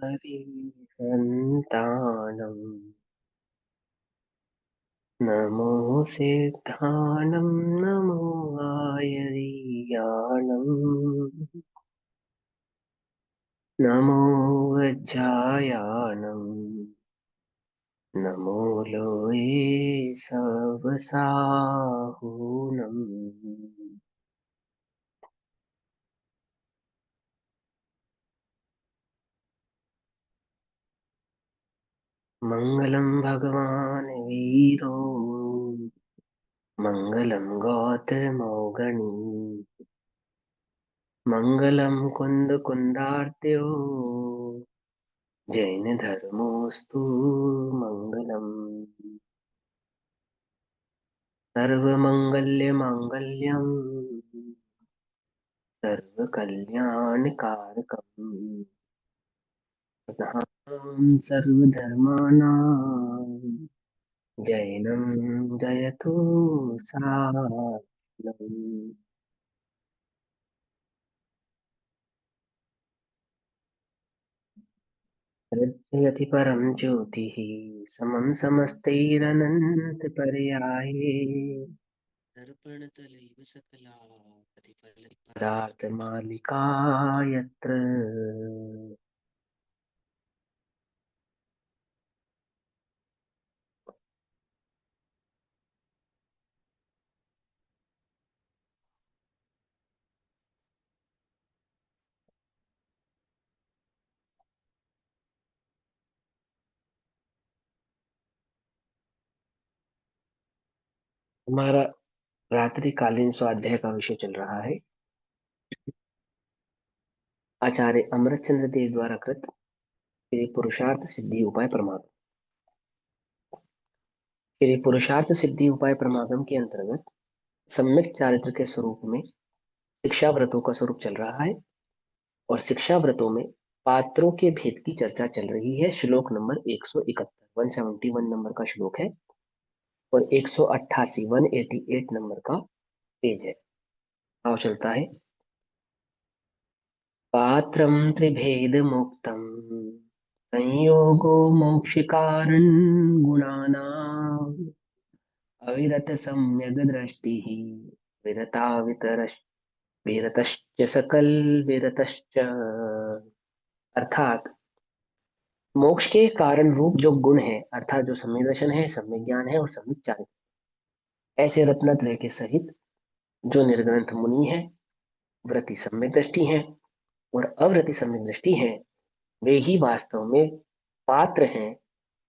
हरिहन्ताणम् नमो सिद्धाणं नमो आयर्याणम् नमो वज्रायाणम् नमो लोये सवसाहूनम् मङ्गलं भगवान् वीरो मङ्गलं गौतमौगणी मङ्गलं कुन्दकुन्दार्त्यो जैन धर्मोऽस्तु मङ्गलम् सर्वमङ्गल्यमाङ्गल्यम् सर्वकल्याणकारकम् प्रधानं सर्वधर्माणां जैनं जयतु सानम् प्रत्ययति परं ज्योतिः समं समस्तैरनन्तपर्याये दर्पणतलैव सकला पदार्थमालिका यत्र हमारा रात्रिकालीन स्वाध्याय का विषय चल रहा है आचार्य अमृतचंद्र देव द्वारा कृत श्री पुरुषार्थ सिद्धि उपाय प्रमाद। श्री पुरुषार्थ सिद्धि उपाय प्रमागम के अंतर्गत सम्यक चारित्र के स्वरूप में शिक्षा व्रतों का स्वरूप चल रहा है और शिक्षा व्रतों में पात्रों के भेद की चर्चा चल रही है। श्लोक नंबर 171 171 नंबर का श्लोक है और 188 188 नंबर का पेज है। भाव चलता है पात्रं त्रिभेद मुक्तम संयोगो मोक्ष कारण गुणानां अविरत सम्यग दृष्टि विरता विरतश्च सकल विरतश्च। अर्थात मोक्ष के कारण रूप जो गुण है अर्थात जो सम्यक दर्शन है सम्यक ज्ञान है और सम्यक चारित्र ऐसे रत्नत्रय के सहित जो निर्ग्रंथ मुनि है व्रति सम्यक दृष्टि है और अव्रति सम्यक दृष्टि है वे ही वास्तव में पात्र हैं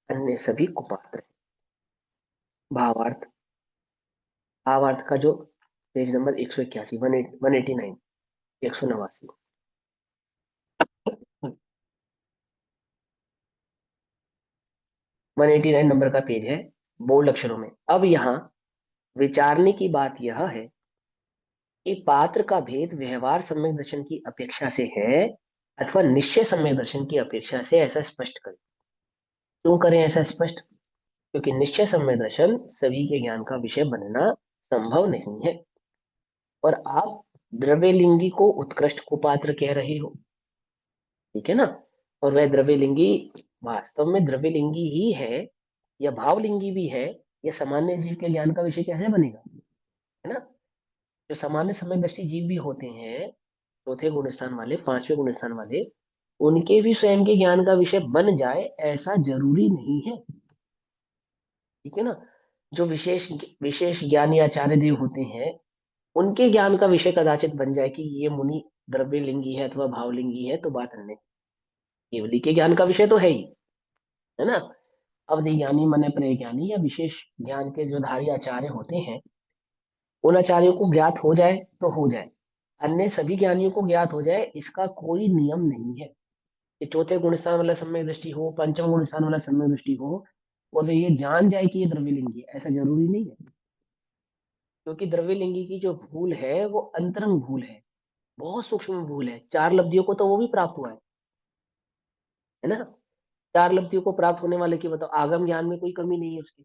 अन्य सभी कुपात्र हैं। भावार्थ भावार्थ का जो पेज नंबर 181 189 189 189 नंबर का पेज है बोल्ड अक्षरों में। अब यहाँ विचारने की बात यह है कि पात्र का भेद व्यवहार सम्यक दर्शन की अपेक्षा से है अथवा निश्चय सम्यक दर्शन की अपेक्षा से, ऐसा स्पष्ट करें। क्यों करें ऐसा स्पष्ट? क्योंकि निश्चय सम्यक दर्शन सभी के ज्ञान का विषय बनना संभव नहीं है और आप द्रव्यलिंगी को उत्कृष्ट कुपात्र कह रहे हो, ठीक है ना। और वह द्रव्यलिंगी वास्तव में द्रव्यलिंगी ही है या भावलिंगी भी है, यह सामान्य जीव के ज्ञान का विषय कैसे बनेगा, है ना। जो सामान्य समय दृष्टि जीव भी होते हैं, चौथे गुण स्थान वाले पांचवें गुण स्थान वाले, उनके भी स्वयं के ज्ञान का विषय बन जाए ऐसा जरूरी नहीं है, ठीक है ना। जो विशेष विशेष ज्ञानी आचार्य देव होते हैं उनके ज्ञान का विषय कदाचित बन जाए कि ये मुनि द्रव्यलिंगी है अथवा भावलिंगी है, तो बात रहने, केवली के ज्ञान का विषय तो है ही, है ना। अवधि ज्ञानी मन प्रिय ज्ञानी या विशेष ज्ञान के जो धारी आचार्य होते हैं उन आचार्यों को ज्ञात हो जाए तो हो जाए, अन्य सभी ज्ञानियों को ज्ञात हो जाए इसका कोई नियम नहीं है कि चौथे गुण स्थान वाला सम्यक दृष्टि हो पंचम गुण स्थान वाला सम्यक दृष्टि हो और वे ये जान जाए कि ये द्रव्यलिंगी है, ऐसा जरूरी नहीं है। क्योंकि द्रव्यलिंगी की जो भूल है वो अंतरंग भूल है, बहुत सूक्ष्म भूल है। चार लब्धियों को तो वो भी प्राप्त हुआ है ना। चार लब्धियों को प्राप्त होने वाले की बताओ आगम ज्ञान में कोई कमी नहीं है उसकी।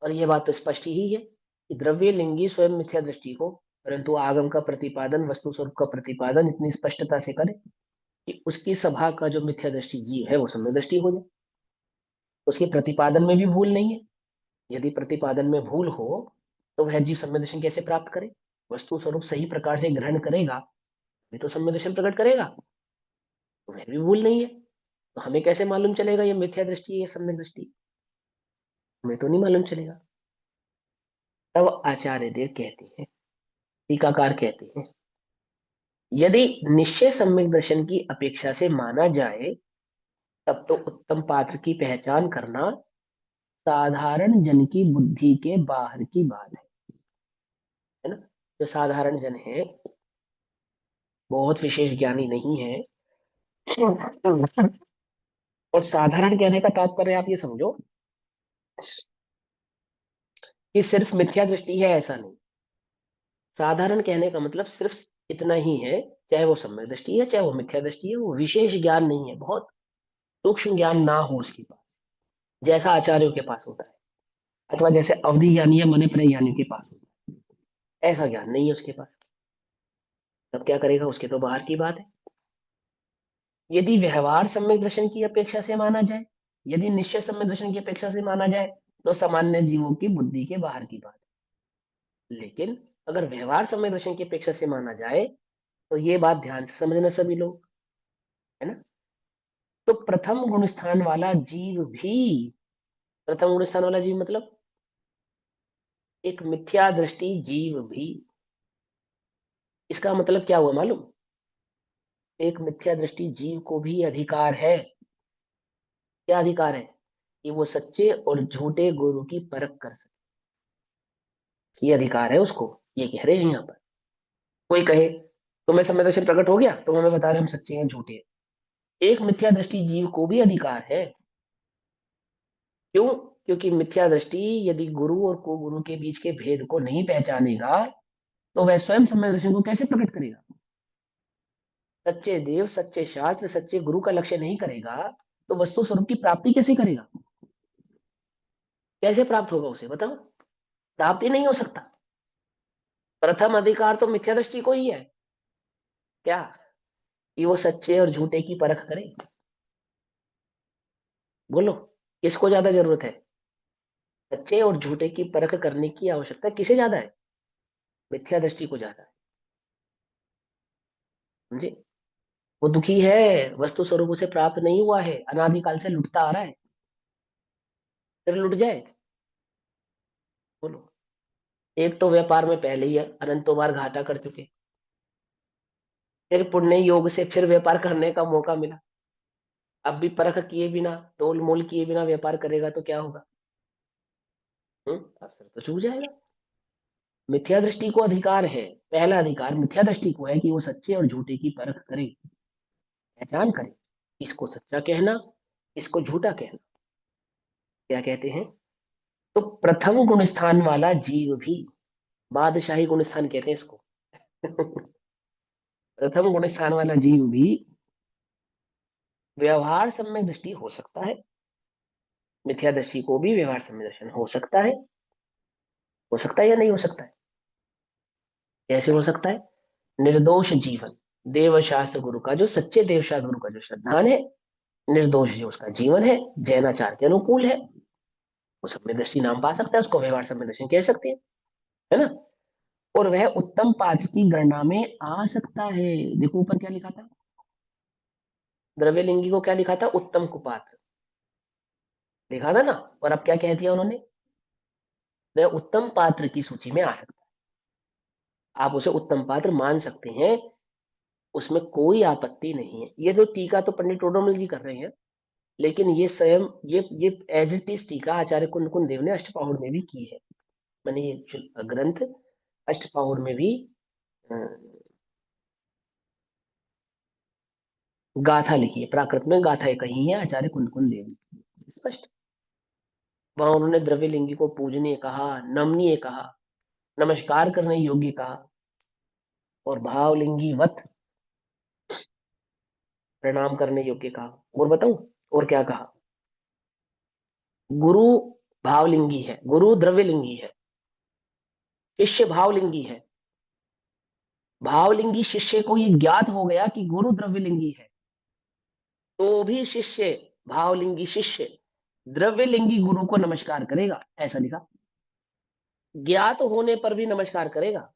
और ये बात तो स्पष्ट ही है कि द्रव्य लिंगी स्वयं मिथ्या दृष्टि हो परंतु आगम का प्रतिपादन वस्तु स्वरूप का प्रतिपादन इतनी स्पष्टता से करे कि उसकी सभा का जो मिथ्या दृष्टि जीव है वो सम्यक दृष्टि हो जाए। उसके प्रतिपादन में भी भूल नहीं है। यदि प्रतिपादन में भूल हो तो वह जीव सम्यक दर्शन कैसे प्राप्त करे? वस्तु स्वरूप सही प्रकार से ग्रहण करेगा भी तो सम्यक दर्शन प्रकट करेगा, तो वह भी भूल नहीं है। तो हमें कैसे मालूम चलेगा ये मिथ्या दृष्टि है या सम्यक दृष्टि? हमें तो नहीं मालूम चलेगा। तब आचार्य देव कहते हैं, टीकाकार कहते हैं, यदि निश्चय सम्यक दर्शन की अपेक्षा से माना जाए तब तो उत्तम पात्र की पहचान करना साधारण जन की बुद्धि के बाहर की बात है ना। जो साधारण जन है, बहुत विशेष ज्ञानी नहीं है, और साधारण कहने का तात्पर्य आप ये समझो कि सिर्फ मिथ्या दृष्टि है ऐसा नहीं। साधारण कहने का मतलब सिर्फ इतना ही है, चाहे वो सम्यक दृष्टि है चाहे वो मिथ्या दृष्टि है, वो विशेष ज्ञान नहीं है, बहुत सूक्ष्म ज्ञान ना हो उसके पास, जैसा आचार्यों के पास होता है, अथवा जैसे अवधि ज्ञानी या मन ज्ञानी के पास होता है, ऐसा ज्ञान नहीं है उसके पास। तब क्या करेगा? उसके तो बाहर की बात है। यदि व्यवहार सम्यक दर्शन की अपेक्षा से माना जाए, यदि निश्चय सम्यक दर्शन की अपेक्षा से माना जाए तो सामान्य जीवों की बुद्धि के बाहर की बात है। लेकिन अगर व्यवहार सम्यक दर्शन की अपेक्षा से माना जाए तो ये बात ध्यान से समझना सभी लोग, है ना। तो प्रथम गुण स्थान वाला जीव भी, प्रथम गुण स्थान वाला जीव मतलब एक मिथ्या दृष्टि जीव भी, इसका मतलब क्या हुआ मालूम? एक मिथ्या दृष्टि जीव को भी अधिकार है। क्या अधिकार है? कि वो सच्चे और झूठे गुरु की परख कर सके, ये अधिकार है उसको। ये कह रहे हैं यहाँ पर। कोई कहे तुम्हें समय दर्शन प्रकट हो गया, तुम हमें बता रहे हम सच्चे हैं झूठे हैं, एक मिथ्या दृष्टि जीव को भी अधिकार है। क्यों? क्योंकि मिथ्या दृष्टि यदि गुरु और को गुरु के बीच के भेद को नहीं पहचानेगा तो वह स्वयं समय दर्शन को कैसे प्रकट करेगा? सच्चे देव, सच्चे शास्त्र, सच्चे गुरु का लक्ष्य नहीं करेगा तो वस्तु स्वरूप की प्राप्ति कैसे करेगा? कैसे प्राप्त होगा उसे बताओ? प्राप्ति नहीं हो सकता। प्रथम अधिकार तो मिथ्या दृष्टि को ही है। क्या? कि वो सच्चे और झूठे की परख करे। बोलो, किसको ज्यादा जरूरत है? सच्चे और झूठे की परख करने की आवश्यकता किसे ज्यादा है? मिथ्या दृष्टि को ज्यादा है। समझे? वो दुखी है, वस्तु स्वरूप उसे प्राप्त नहीं हुआ है, अनादिकाल से लुटता आ रहा है, फिर लुट जाए? बोलो। एक तो व्यापार में पहले ही अनंतों बार घाटा कर चुके, फिर पुण्य योग से फिर व्यापार करने का मौका मिला, अब भी परख किए बिना, तोल मोल किए बिना व्यापार करेगा तो क्या होगा? अवसर तो चूक जाएगा। मिथ्या दृष्टि को अधिकार है, पहला अधिकार मिथ्या दृष्टि को है कि वो सच्चे और झूठे की परख करे, पहचान करे, इसको सच्चा कहना, इसको झूठा कहना। क्या कहते हैं? तो प्रथम गुण स्थान वाला जीव भी, बादशाही गुण स्थान कहते हैं इसको। प्रथम गुण स्थान वाला जीव भी व्यवहार सम्यक दृष्टि हो सकता है, मिथ्या दृष्टि को भी व्यवहार सम्यक दर्शन हो सकता है। हो सकता है या नहीं हो सकता है? कैसे हो सकता है? निर्दोष जीवन, देव शास्त्र गुरु का जो सच्चे देव शास्त्र गुरु का जो श्रद्धान है, निर्दोष जो उसका जीवन है, जैनाचार के अनुकूल है, वो सम्यक दृष्टि नाम पा सकता है, उसको व्यवहार सम्यक दर्शन कह सकते हैं, है ना। और वह उत्तम पात्र की गणना में आ सकता है। देखो ऊपर क्या लिखा था, द्रव्यलिंगी को क्या लिखा था? उत्तम कुपात्र लिखा था ना। और अब क्या कह दिया उन्होंने? वह उत्तम पात्र की सूची में आ सकता है, आप उसे उत्तम पात्र मान सकते हैं, उसमें कोई आपत्ति नहीं है। ये जो टीका तो पंडित टोडरमल जी कर रहे हैं, लेकिन ये स्वयं ये एज इट इज टीका आचार्य कुंद कुंद देव ने अष्टपाहुड़ में भी की है। मैंने ये ग्रंथ अष्टपाहुड़ में भी अ, गाथा लिखी है, प्राकृत में गाथाएं कही है आचार्य कुंद कुंद देव ने, स्पष्ट। वहां उन्होंने द्रव्यलिंगी को पूजनीय कहा, नमनीय कहा, नमस्कार करने योग्य कहा, और भावलिंगी वत प्रणाम करने योग्य कहा। और बताऊं और क्या कहा? गुरु भावलिंगी है, गुरु द्रव्यलिंगी है, शिष्य भावलिंगी है। भावलिंगी शिष्य को ये ज्ञात हो गया कि गुरु द्रव्यलिंगी है, तो भी शिष्य, भावलिंगी शिष्य द्रव्यलिंगी गुरु को नमस्कार करेगा, ऐसा लिखा। ज्ञात होने पर भी नमस्कार करेगा,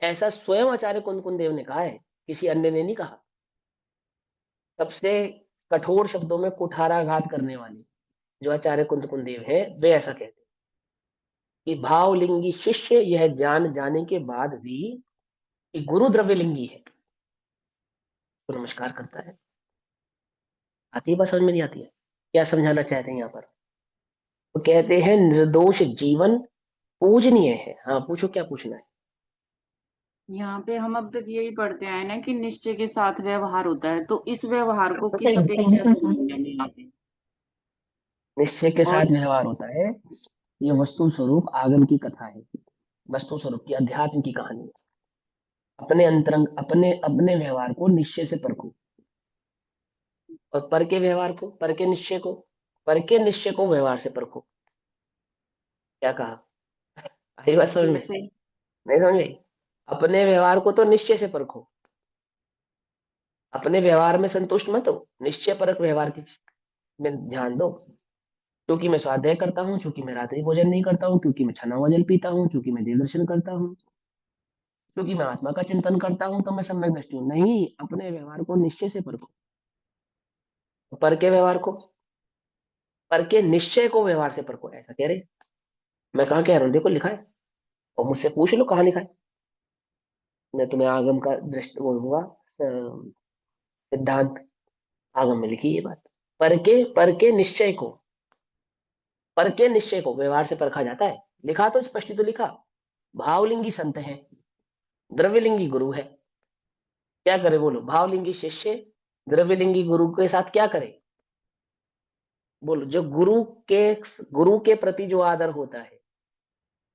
ऐसा स्वयं आचार्य कुंद देव ने कहा है, किसी अन्य ने नहीं कहा। सबसे कठोर शब्दों में कुठाराघात करने वाले जो आचार्य कुंद देव है, वे ऐसा कहते हैं कि भावलिंगी शिष्य यह जान जाने के बाद भी कि गुरु द्रव्यलिंगी है तो नमस्कार करता है। आती है बात समझ में? नहीं आती है? क्या समझाना चाहते हैं यहाँ पर? तो कहते हैं निर्दोष जीवन पूजनीय है। हाँ, पूछो, क्या पूछना है? यहाँ पे हम अब तक यही पढ़ते आए ना कि निश्चय के साथ व्यवहार होता है, तो इस व्यवहार को किस अपेक्षा से बोलते हैं यहाँ पे? निश्चय के और साथ व्यवहार होता है, ये वस्तु स्वरूप आगम की कथा है, वस्तु स्वरूप की अध्यात्म की कहानी है। अपने अंतरंग, अपने अपने व्यवहार को निश्चय से परखो, और पर के व्यवहार को, पर के निश्चय को, पर के निश्चय को व्यवहार से परखो। क्या कहा? आई बात समझ में? जैसे नहीं समझ में? अपने व्यवहार को तो निश्चय से परखो, अपने व्यवहार में संतुष्ट मत हो, निश्चय परक व्यवहार की में ध्यान दो। क्योंकि मैं स्वाध्याय करता हूँ, क्योंकि मैं रात्रि भोजन नहीं करता हूँ, क्योंकि मैं छना हुआ जल पीता हूँ, क्योंकि मैं देव दर्शन करता हूँ, क्योंकि मैं आत्मा का चिंतन करता हूँ, तो मैं सम्यक दृष्टि हूँ। नहीं, अपने व्यवहार को निश्चय से परखो। पर के व्यवहार को, पर के निश्चय को व्यवहार से परखो, ऐसा कह रहे। मैं कहाँ कह रहा हूँ? देखो लिखा है, और मुझसे पूछ लो कहाँ लिखा है। मैं तुम्हें आगम का दृष्टि वो दूंगा, सिद्धांत आगम में लिखी ये बात। पर के निश्चय को, पर के निश्चय को व्यवहार से परखा जाता है। लिखा तो स्पष्ट ही तो लिखा। भावलिंगी संत है, द्रव्यलिंगी गुरु है। क्या करे बोलो? भावलिंगी शिष्य द्रव्यलिंगी गुरु के साथ क्या करे? बोलो। जो के गुरु के प्रति जो आदर होता है,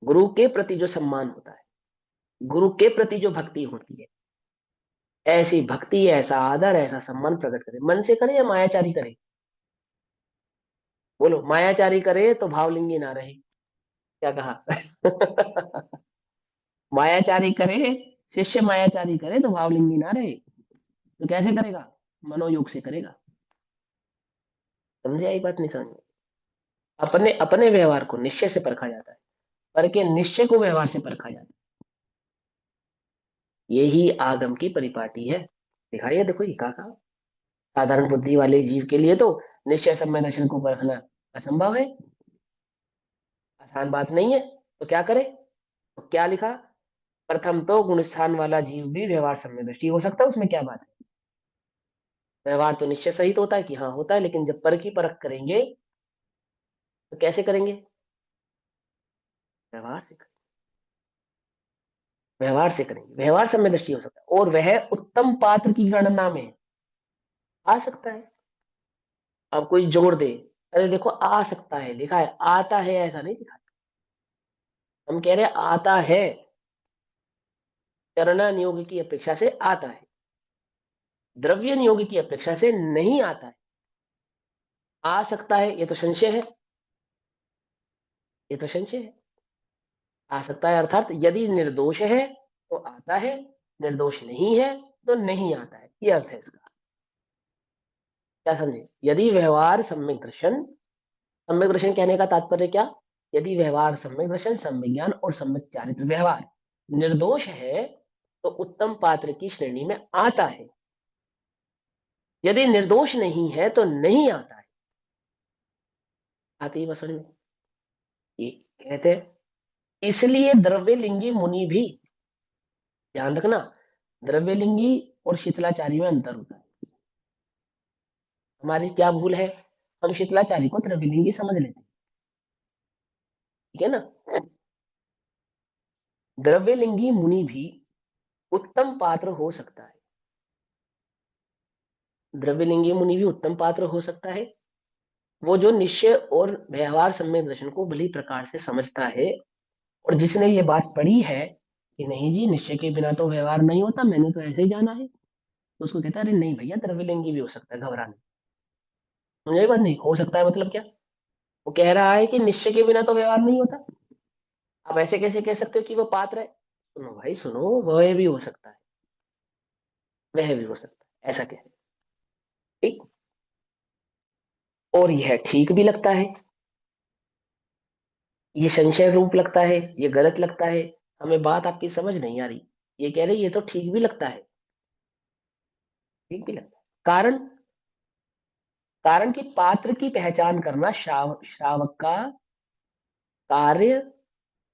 गुरु के प्रति जो सम्मान होता है, गुरु के प्रति जो भक्ति होती है, ऐसी भक्ति, ऐसा आदर, ऐसा सम्मान प्रकट करे। मन से करे या मायाचारी करे? बोलो। मायाचारी करे तो भावलिंगी ना रहे। क्या कहा? मायाचारी करे, शिष्य मायाचारी करे तो भावलिंगी ना रहे। तो कैसे करेगा? मनोयोग से करेगा। समझे? आई बात नहीं समझ में? अपने अपने व्यवहार को निश्चय से परखा जाता है, पर के निश्चय को व्यवहार से परखा जाता है। यही आगम की परिपाटी है। दिखाई है? देखो ये कहा। साधारण बुद्धि वाले जीव के लिए तो निश्चय समय दर्शन को परखना असंभव है, आसान बात नहीं है। तो क्या करे? तो क्या लिखा? प्रथम तो गुण स्थान वाला जीव भी व्यवहार सम्यक दृष्टि हो सकता है, उसमें क्या बात है? व्यवहार तो निश्चय सहित होता है कि हाँ होता है, लेकिन जब पर की परख करेंगे तो कैसे करेंगे? व्यवहार से करेंगे। व्यवहार से करेंगे, व्यवहार सम्यक दृष्टि हो सकता है, और वह उत्तम पात्र की गणना में आ सकता है। अब कोई जोड़ दे, अरे देखो आ सकता है लिखा है, आता है ऐसा नहीं लिखा। हम कह रहे हैं आता है, करना नियोग की अपेक्षा से आता है, द्रव्य नियोग की अपेक्षा से नहीं आता है। आ सकता है, ये तो संशय है, ये तो संशय है। आ सकता है अर्थात यदि निर्दोष है तो आता है, निर्दोष नहीं है तो नहीं आता है, ये अर्थ है इसका। क्या समझे? यदि व्यवहार सम्यक दर्शन, सम्यक दर्शन कहने का तात्पर्य क्या? यदि व्यवहार सम्यक दर्शन, सम्यक ज्ञान और सम्यक चारित्र व्यवहार निर्दोष है तो उत्तम पात्र की श्रेणी में आता है। यदि निर्दोष नहीं है तो नहीं आता है। आती है समझ में? ये कहते हैं, इसलिए द्रव्यलिंगी मुनि भी, ध्यान रखना, द्रव्यलिंगी और शीतलाचारी में अंतर होता है। हमारी क्या भूल है? हम शीतलाचारी को द्रव्यलिंगी समझ लेते हैं। ठीक है ना? द्रव्यलिंगी मुनि भी उत्तम पात्र हो सकता है। द्रव्यलिंगी मुनि भी उत्तम पात्र हो सकता है, वो जो निश्चय और व्यवहार सम्यक दर्शन को भली प्रकार से समझता है, और जिसने ये बात पढ़ी है कि नहीं जी निश्चय के बिना तो व्यवहार नहीं होता, मैंने तो ऐसे ही जाना है, तो उसको कहता है अरे नहीं भैया, द्रव्यलिंगी भी हो सकता है, घबरा नहीं। मुझे बात नहीं हो सकता है मतलब क्या? वो कह रहा है कि निश्चय के बिना तो व्यवहार नहीं होता। आप ऐसे कैसे कह सकते हो कि वो पात्र है? सुनो भाई सुनो, वह भी हो सकता है, वह भी हो सकता है, ऐसा कह रहे हैं। ठीक। और यह ठीक भी लगता है, ये संशय रूप लगता है, ये गलत लगता है। हमें बात आपकी समझ नहीं आ रही। ये कह रहे ये तो ठीक भी लगता है, ठीक भी लगता है। कारण, कारण कि पात्र की पहचान करना श्रावक का कार्य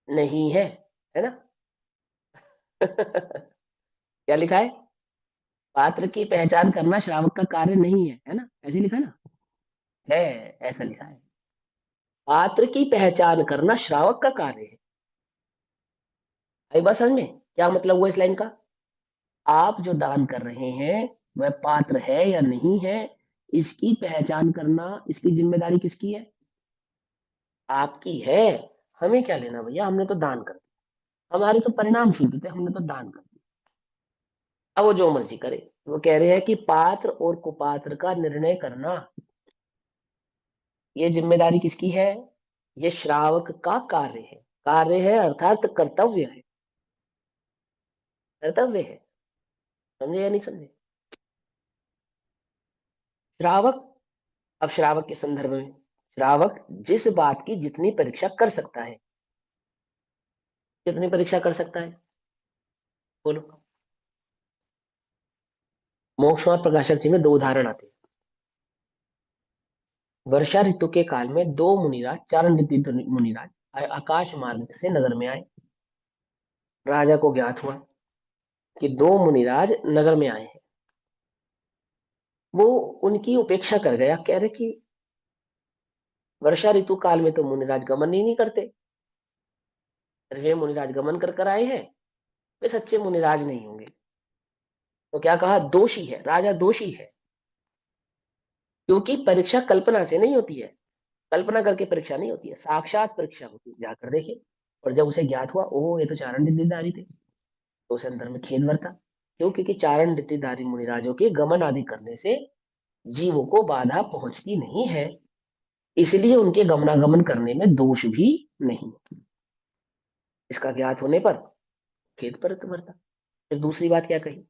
नहीं है ना। क्या लिखा है? पात्र की पहचान करना श्रावक का कार्य नहीं है ना, ऐसे लिखा है ना। है, ऐसा लिखा है। पात्र की पहचान करना श्रावक का कार्य है। आई बात समझ में? क्या मतलब हुआ इस लाइन का? आप जो दान कर रहे हैं वह पात्र है या नहीं है, इसकी पहचान करना, इसकी जिम्मेदारी किसकी है? आपकी है। हमें क्या लेना भैया, हमने तो दान कर दिया, हमारे तो परिणाम शुद्ध थे, हमने तो दान कर दिया। अब वो जो मर्जी करे। वो कह रहे हैं कि पात्र और कुपात्र का निर्णय करना, ये जिम्मेदारी किसकी है? ये श्रावक का कार्य है। कार्य है अर्थात कर्तव्य है, कर्तव्य है। समझे या नहीं समझे? श्रावक, अब श्रावक के संदर्भ में, श्रावक जिस बात की जितनी परीक्षा कर सकता है, कितनी परीक्षा कर सकता है बोलो? मोक्ष और प्रकाशक जी में दो उदाहरण आते हैं। वर्षा ऋतु के काल में दो मुनिराज, चारण ऋतु मुनिराज आकाश मार्ग से नगर में आए। राजा को ज्ञात हुआ कि दो मुनिराज नगर में आए हैं। वो उनकी उपेक्षा कर गया, कह रहे कि वर्षा ऋतु काल में तो मुनिराज गमन ही नहीं करते, वे मुनिराज गमन कर कर आए हैं, वे सच्चे मुनिराज नहीं होंगे। तो क्या कहा? दोषी है, राजा दोषी है। क्योंकि परीक्षा कल्पना से नहीं होती है, कल्पना करके परीक्षा नहीं होती है, साक्षात परीक्षा होती है, जाकर देखे। और जब उसे ज्ञात हुआ ओह ये तो चारण रिद्धिधारी थे, तो उसे अंदर में खेद भरता। क्यों? क्योंकि चारण रिद्धिधारी मुनिराजों के गमन आदि करने से जीवों को बाधा पहुंचती नहीं है, इसलिए उनके गमनागमन करने में दोष भी नहीं। इसका ज्ञात होने पर खेद पर भरता। फिर दूसरी बात क्या कही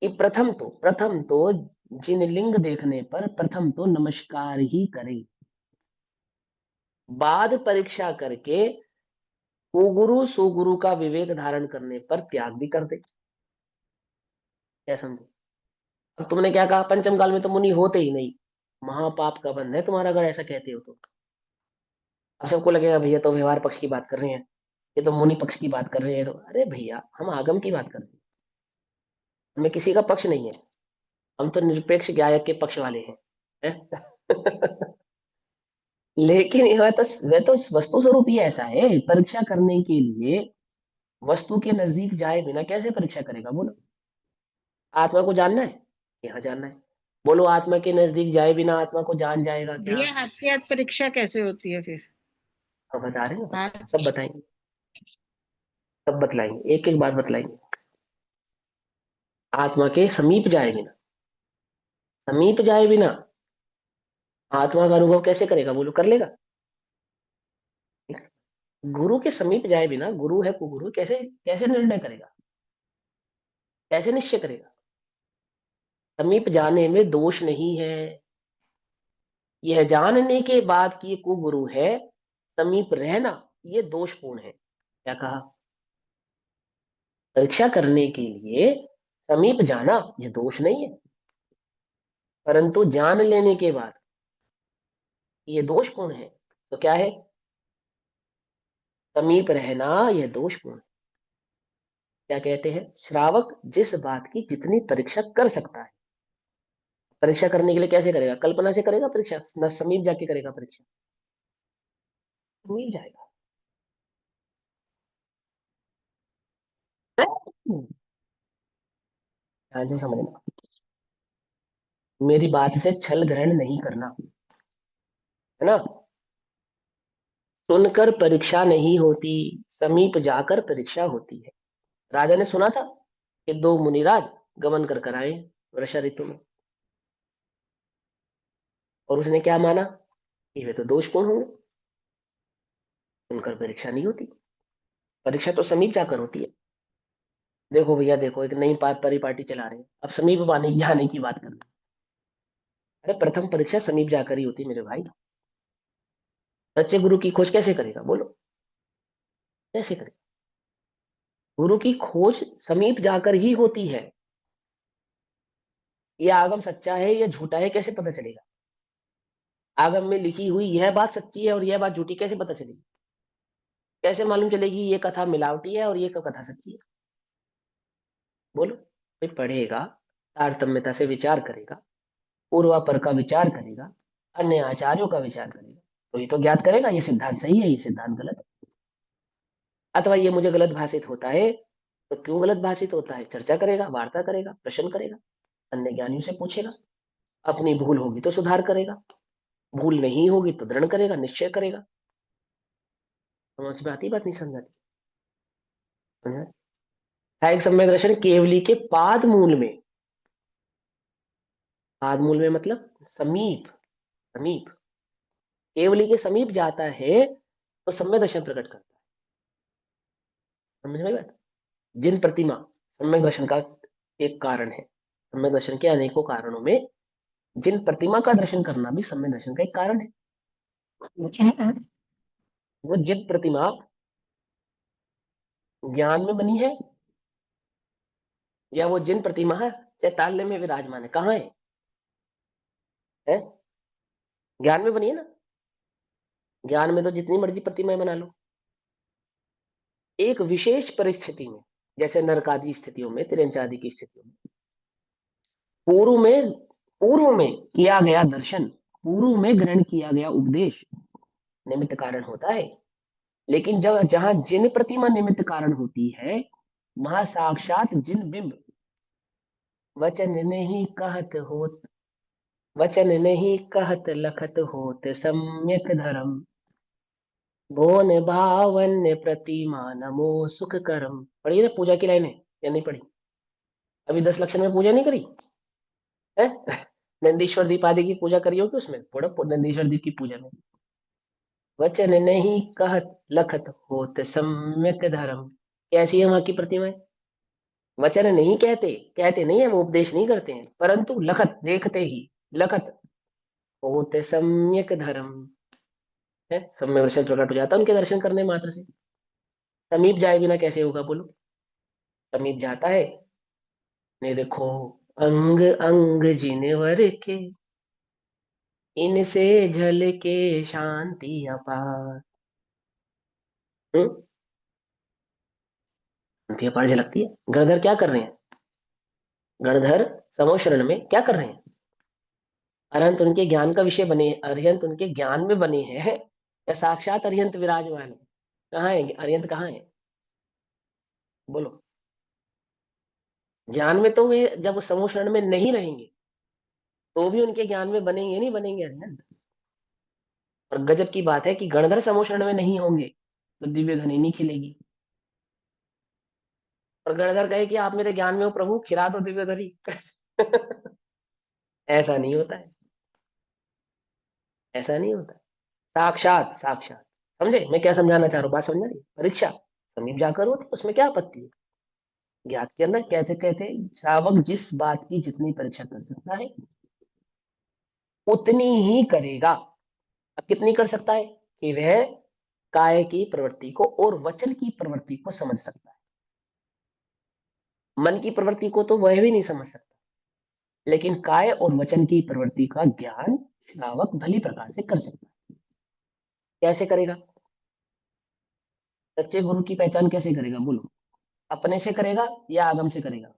कि प्रथम तो जिन लिंग देखने पर प्रथम तो नमस्कार ही करे, बाद परीक्षा करके कुगुरु सुगुरु का विवेक धारण करने पर त्याग भी कर दे। क्या समझे? अब तुमने क्या कहा, पंचम काल में तो मुनि होते ही नहीं, महापाप का बंध है तुम्हारा अगर ऐसा कहते हो तो। अब सबको लगेगा भैया तो व्यवहार पक्ष की बात कर रहे हैं, ये तो मुनि पक्ष की बात कर रहे हैं। तो अरे भैया हम आगम की बात कर रहे हैं, हमें किसी का पक्ष नहीं है, हम तो निरपेक्ष न्याय के पक्ष वाले हैं, हैं? लेकिन यह तो, वह तो वस्तु स्वरूप ही ऐसा है, परीक्षा करने के लिए वस्तु के नजदीक जाए बिना कैसे परीक्षा करेगा बोलो? आत्मा को जानना है, यहाँ जानना है। बोलो आत्मा के नजदीक जाए बिना आत्मा को जान जाएगा क्या? भैया आपके हाथ परीक्षा कैसे होती है फिर? हम बता रहे हैं ना, आप सब बताएंगे, सब बतलाएंगे, एक एक बात बतलाएंगे। आत्मा के समीप जाए बिना, समीप जाए बिना आत्मा का अनुभव कैसे करेगा बोलो? कर लेगा? गुरु के समीप जाए बिना, गुरु है कुगुरु, कैसे कैसे निर्णय करेगा, कैसे निश्चय करेगा? समीप जाने में दोष नहीं है, यह जानने के बाद कि ये कुगुरु है, समीप रहना ये दोषपूर्ण है। क्या कहा? परीक्षा करने के लिए समीप जाना यह दोष नहीं है, परंतु जान लेने के बाद ये दोषपूर्ण है। तो क्या है? समीप रहना यह दोषपूर्ण है। क्या कहते हैं? श्रावक जिस बात की जितनी परीक्षा कर सकता है, परीक्षा करने के लिए कैसे करेगा? कल्पना से करेगा परीक्षा, न समीप जाके करेगा परीक्षा? समीप जाएगा। ध्यान से समझना, मेरी बात से छल ग्रहण नहीं करना, है ना। सुनकर परीक्षा नहीं होती, समीप जाकर परीक्षा होती है। राजा ने सुना था कि दो मुनिराज गमन कर कर आए वर्षा ऋतु में, और उसने क्या माना कि वे तो दोषपूर्ण होंगे, सुनकर परीक्षा नहीं होती, परीक्षा तो समीप जाकर होती है। देखो भैया देखो, एक नई परिपाटी चला रहे हैं, अब समीप जाने की बात कर रहे हैं। अरे प्रथम परीक्षा समीप जाकर ही होती मेरे भाई। सच्चे गुरु की खोज कैसे करेगा बोलो, कैसे करेगा? गुरु की खोज समीप जाकर ही होती है। ये आगम सच्चा है या झूठा है कैसे पता चलेगा? आगम में लिखी हुई यह बात सच्ची है और यह बात झूठी, कैसे पता चलेगी? कैसे मालूम चलेगी ये कथा मिलावटी है और ये कथा सच्ची है? बोलो। फिर पढ़ेगा, तारतम्यता से विचार करेगा, पूर्वापर का विचार करेगा, अन्य आचार्यों का विचार करेगा, तो ये तो ज्ञात करेगा ये सिद्धांत सही है, ये सिद्धांत गलत है। अथवा ये मुझे गलत भाषित होता है, तो क्यों गलत भाषित होता है चर्चा करेगा, वार्ता करेगा, प्रश्न करेगा, अन्य ज्ञानियों से पूछेगा। अपनी भूल होगी तो सुधार करेगा, भूल नहीं होगी तो दृढ़ करेगा, निश्चय करेगा। समझ में आती बात, नहीं समझ आती? समझ में? एक सम्यक दर्शन केवली के पाद मूल में, पाद मूल में मतलब समीप, समीप, केवली के समीप जाता है तो सम्यक दर्शन प्रकट करता है। समझ में आई बात? जिन प्रतिमा सम्यक दर्शन का एक कारण है, सम्यक दर्शन के अनेकों कारणों में जिन प्रतिमा का दर्शन करना भी सम्यक दर्शन का एक कारण है। वो जिन प्रतिमा ज्ञान में बनी है, या वो जिन प्रतिमा है चैताल्य में विराजमान है, कहाँ है? ज्ञान में बनी है ना। ज्ञान में तो जितनी मर्जी प्रतिमाएं बना लो, एक विशेष परिस्थिति में, जैसे नरक आदि स्थितियों में, तिरंच आदि की स्थितियों में, पूर्व में, पूर्व में किया गया दर्शन, पूर्व में ग्रहण किया गया उपदेश निमित्त कारण होता है। लेकिन जब जहां जिन प्रतिमा निमित्त कारण होती है, वहां साक्षात जिन बिंब वचन नहीं कहत होत, वचन नहीं कहत लखत होत सम्यक धर्म, भुवन भावन्य प्रतिमा नमो सुख करम। पढ़िए ना पूजा की लाइनें, या नहीं पढ़ी? अभी 10 लक्षण में पूजा नहीं करी है? नंदीश्वर दीप आदि की पूजा करी होगी उसमें, पढ़ो नंदीश्वर दीप की पूजा में। वचन नहीं कहत लखत होत सम्यक धर्म, कैसी है वहां की प्रतिमाएं? वचन नहीं कहते, कहते नहीं है, वो उपदेश नहीं करते हैं, परंतु लखत देखते ही, लखत होते सम्यक धर्म है, सम्यक दर्शन प्रकट हो जाता है उनके दर्शन करने मात्र से। समीप जाए बिना कैसे होगा बोलो? समीप जाता है, नहीं देखो, अंग अंग जिनवर के, इनसे झलके शांति अपार। शांति अपार झलकती है। गणधर क्या कर रहे हैं? गणधर समोशरण में क्या कर रहे हैं? अरहंत उनके ज्ञान का विषय बने, अरिहंत उनके ज्ञान में बने हैं, या साक्षात अरिहंत विराजमान है? कहाँ है अरिहंत, कहाँ है बोलो? ज्ञान में तो वे जब समूह शरण में नहीं रहेंगे तो भी उनके ज्ञान में बनेंगे, नहीं बनेंगे अरिहंत? और गजब की बात है कि गणधर समूह शरण में नहीं होंगे तो दिव्य धनी नहीं खिलेगी। और गणधर कहे कि आप मेरे ज्ञान में हो प्रभु, खिला दो दिव्य धनी। ऐसा नहीं होता है, ऐसा नहीं होता है। साक्षात, साक्षात। समझे मैं क्या समझाना चाह रहा हूँ? बात समझ रही? परीक्षा समीप जाकर होती, उसमें क्या आपत्ति है? ज्ञात करना, कहते कहते श्रावक जिस बात की जितनी परीक्षा कर सकता है उतनी ही करेगा। अब कितनी कर सकता है? कि वह काय की प्रवृत्ति को और वचन की प्रवृत्ति को समझ सकता है। मन की प्रवृत्ति को तो वह भी नहीं समझ सकता, लेकिन काय और वचन की प्रवृत्ति का ज्ञान श्रावक भली प्रकार से कर सकता है। कैसे करेगा? सच्चे गुरु की पहचान कैसे करेगा बोलो? अपने से करेगा या आगम से करेगा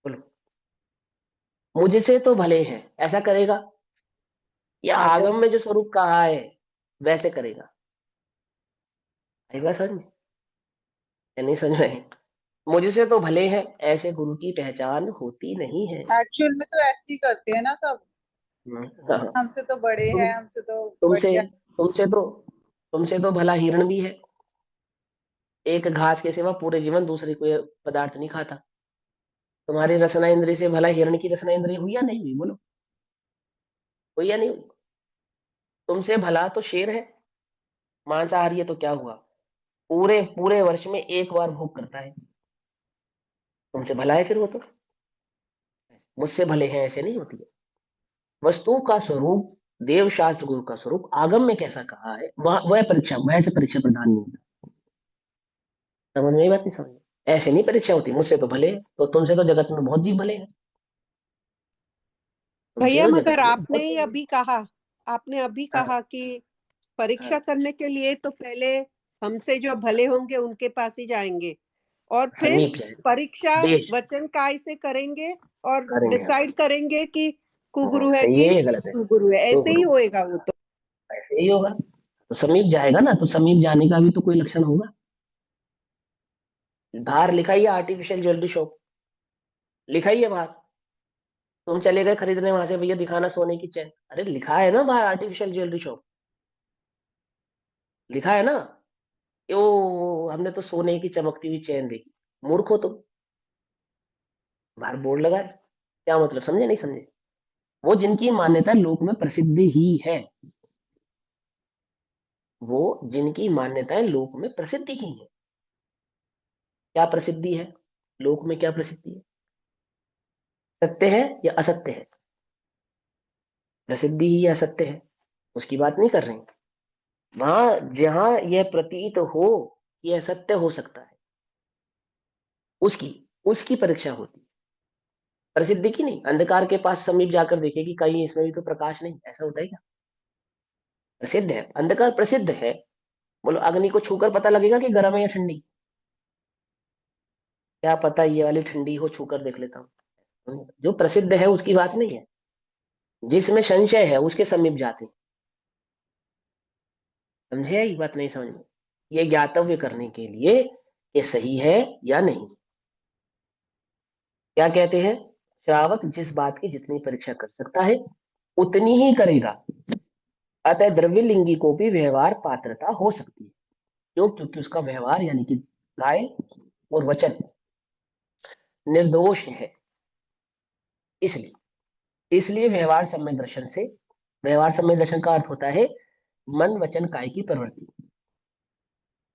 बोलो? मुझसे तो भले हैं ऐसा करेगा, या आगम में जो स्वरूप कहा है वैसे करेगा? आएगा समझ में या नहीं समझ में? मुझसे तो भले हैं ऐसे गुरु की पहचान होती नहीं है। एक्चुअल में तो ऐसे ही करते हैं ना सब। हाँ। हमसे तो बड़े तुम हैं, हमसे तो तुमसे बढ़िया। तुमसे तो तुमसे तो भला हिरण भी है, एक घास के सिवा पूरे जीवन दूसरे कोई पदार्थ नहीं खाता। तुम्हारी रसना इंद्रिय से भला हिरण की रसना इंद्रिय हुई या नहीं हुई बोलो? हुई या नहीं हुई? तुमसे भला तो शेर है, मांसाहारी है, तो क्या हुआ? पूरे पूरे वर्ष में एक बार भोग करता है। तुमसे भला है फिर वो तो। मुझसे भले हैं ऐसे नहीं होती है। वस्तु का स्वरूप, देव शास्त्र गुरु का स्वरूप आगम में कैसा कहा है, वह परीक्षा, वह से परीक्षा प्रदान नहीं होता। समझ में आई बात? नहीं समझ में? ऐसे नहीं परीक्षा होती, मुझसे तो भले हैं, तो तुमसे तो जगत में बहुत जीव भले हैं, तुमसे भैया तो मगर जगत में आपने बहुत ही जीव अभी कहा, आपने अभी हाँ कहा कि परीक्षा हाँ, करने के लिए तो पहले हमसे जो भले होंगे उनके पास ही जाएंगे, और फिर समीप जाए, परीक्षा देश वचन काय से करेंगे और करेंगे हम। डिसाइड करेंगे कि हाँ, कुगुरु है सही है कि ये गलत है, सुगुरु है, तो ऐसे ही गुरु होएगा वो तो। ऐसे ही होगा, तो समीप जाएगा ना, तो समीप जाने का भी तो कोई लक्षण होगा। बाहर लिखा ही है आर्टिफिशियल ज्वेलरी शॉप, लिखा ही है बाहर। तुम चले गए खरीदने, वहां से भैया दिखाना सोने की चैन, अरे लिखा है ना बाहर आर्टिफिशियल ज्वेलरी शॉप, लिखा है ना। ओ हमने तो सोने की चमकती हुई चैन देखी। मूर्ख हो तुम, बाहर बोर्ड लगा है, क्या मतलब, समझे नहीं समझे? वो जिनकी मान्यता लोक में प्रसिद्ध ही है, वो जिनकी मान्यताएं लोक में प्रसिद्ध ही है। क्या प्रसिद्धि है लोक में, क्या प्रसिद्धि है? सत्य है या असत्य है? प्रसिद्धि ही या असत्य है, उसकी बात नहीं कर रहे हैं। वहां जहां यह प्रतीत हो कि यह सत्य हो सकता है, उसकी उसकी परीक्षा होती है, प्रसिद्धि की नहीं। अंधकार के पास समीप जाकर देखे कि कहीं इसमें भी तो प्रकाश नहीं, ऐसा होता है क्या? प्रसिद्ध है, अंधकार प्रसिद्ध है। बोलो अग्नि को छूकर पता लगेगा कि गर्म है या ठंडी? क्या पता ये वाली ठंडी हो, छूकर देख लेता हूँ। जो प्रसिद्ध है उसकी बात नहीं है, जिसमें संशय है उसके समीप जाते हैं। समझे? ये बात नहीं समझ में? ये ज्ञातव्य करने के लिए ये सही है या नहीं। क्या कहते हैं? श्रावक जिस बात की जितनी परीक्षा कर सकता है उतनी ही करेगा, अतः द्रव्य लिंगी को भी व्यवहार पात्रता हो सकती है। क्यों? क्योंकि उसका व्यवहार यानी कि काय और वचन निर्दोष है, इसलिए इसलिए व्यवहार सम्यक दर्शन से, व्यवहार सम्यक दर्शन का अर्थ होता है मन वचन काय की प्रवृत्ति।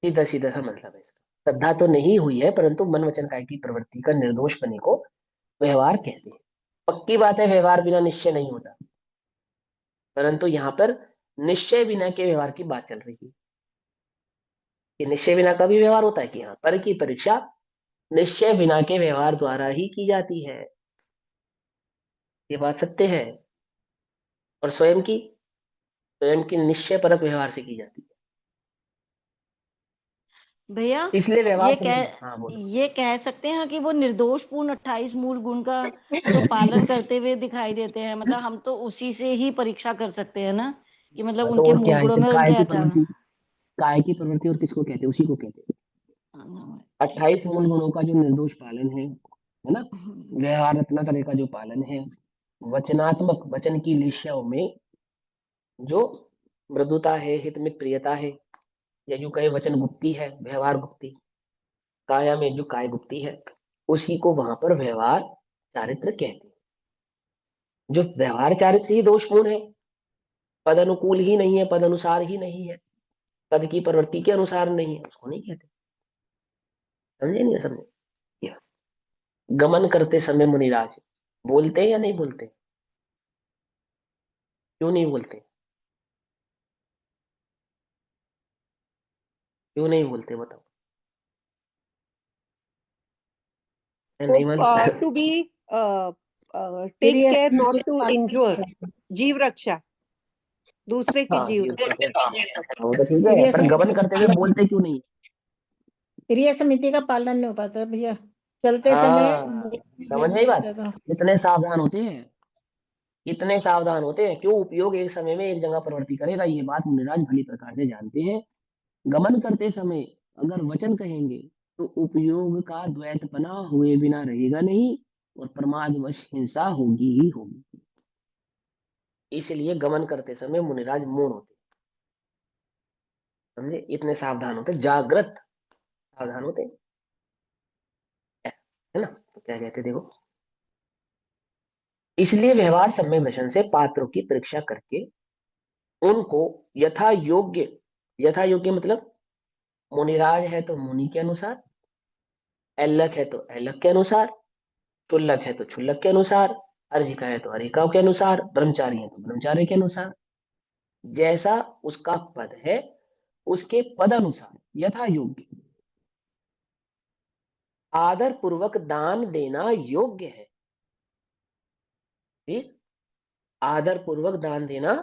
सीधा सीधा सा मतलब है इसका। श्रद्धा तो नहीं हुई है, परंतु मन वचन काय की प्रवृत्ति का निर्दोष बने को व्यवहार कहते हैं। पक्की बात है व्यवहार बिना निश्चय नहीं होता, परंतु यहाँ पर निश्चय बिना के व्यवहार की बात चल रही है कि निश्चय बिना का भी व्यवहार होता है, कि हाँ पर की परीक्षा निश्चय बिना के व्यवहार द्वारा ही की जाती है, ये बात सत्य है। और स्वयं की निश्चय परक व्यवहार से की जाती भैया है, इसलिए व्यवहार ये समझ। कह हाँ बोलो। ये कह सकते हैं कि वो निर्दोष पूर्ण 28 मूल गुण का तो पालन करते हुए दिखाई देते हैं, मतलब हम तो उसी से ही परीक्षा कर सकते हैं ना, कि मतलब हाँ, तो उनके और मूल क्या है गुणों फिर? में काय उनके की आचार। प्रवृत्ति, काय की प्रवृत्ति और किसको कहते हैं? उसी को कहते हैं। 28 मूल गुणों का जो निर्दोष पालन है ना, व्यवहार रत्ना तरह का जो पालन है, वचनात्मक वचन की लिश्याओं में जो मृदुता है, हितमित प्रियता है, या जो कहे वचन गुप्ती है, व्यवहार गुप्ती, काया में जो काय गुप्ती है, उसी को वहां पर व्यवहार चारित्र कहते हैं। जो व्यवहार चारित्र ही दोषपूर्ण है, पद अनुकूल ही नहीं है, पद अनुसार ही नहीं है, पद की प्रवृत्ति के अनुसार नहीं है, उसको नहीं कहते। समझे नहीं समझे? या, गमन करते समय मुनिराज बोलते हैं या नहीं बोलते? क्यों नहीं बोलते? क्यों नहीं बोलते बताओ? नहीं मालूम? टू बी फिर टेक ये केयर नॉट समिति का टू पालन इंजोर, नहीं होता। जीव रक्षा, दूसरे की हाँ जीव जीव रक्षा। रक्षा, वो तो ठीक फिर है, ये पर समिति गमन का करते हुए पालन बोलते क्यों नहीं? फिर ये समिति का पालन नहीं हो पाता भैया, चलते समय हाँ, समझ में ही हो बात। जाता। इतने सावधान होते हैं, इतने सावधान होते हैं, क्यों? उपयोग एक समय में एक जगह प्रवृत्ति करेगा, ये बात मुनिराज भली प्रकार से जानते हैं। गमन करते समय अगर वचन कहेंगे तो उपयोग का द्वैतपना हुए बिना रहेगा नहीं, और प्रमादवश हिंसा होगी ही होगी। इसलिए गमन करते समय मुनिराज मौन होते, समझे? इतने सावधान होते, जागृत सावधान होते, है ना? तो क्या कहते देखो, इसलिए व्यवहार सम्यक दर्शन से पात्रों की परीक्षा करके उनको यथा योग्य मतलब मुनिराज है तो मुनि के अनुसार, ऐलक है तो ऐलक के अनुसार, क्षुल्लक है तो क्षुल्लक के अनुसार, अर्जिका है तो अर्जिका के अनुसार, ब्रह्मचारी है तो ब्रह्मचारी के अनुसार। जैसा उसका पद है उसके पद अनुसार यथा योग्य आदर पूर्वक दान देना योग्य है। ठीक, आदर पूर्वक दान देना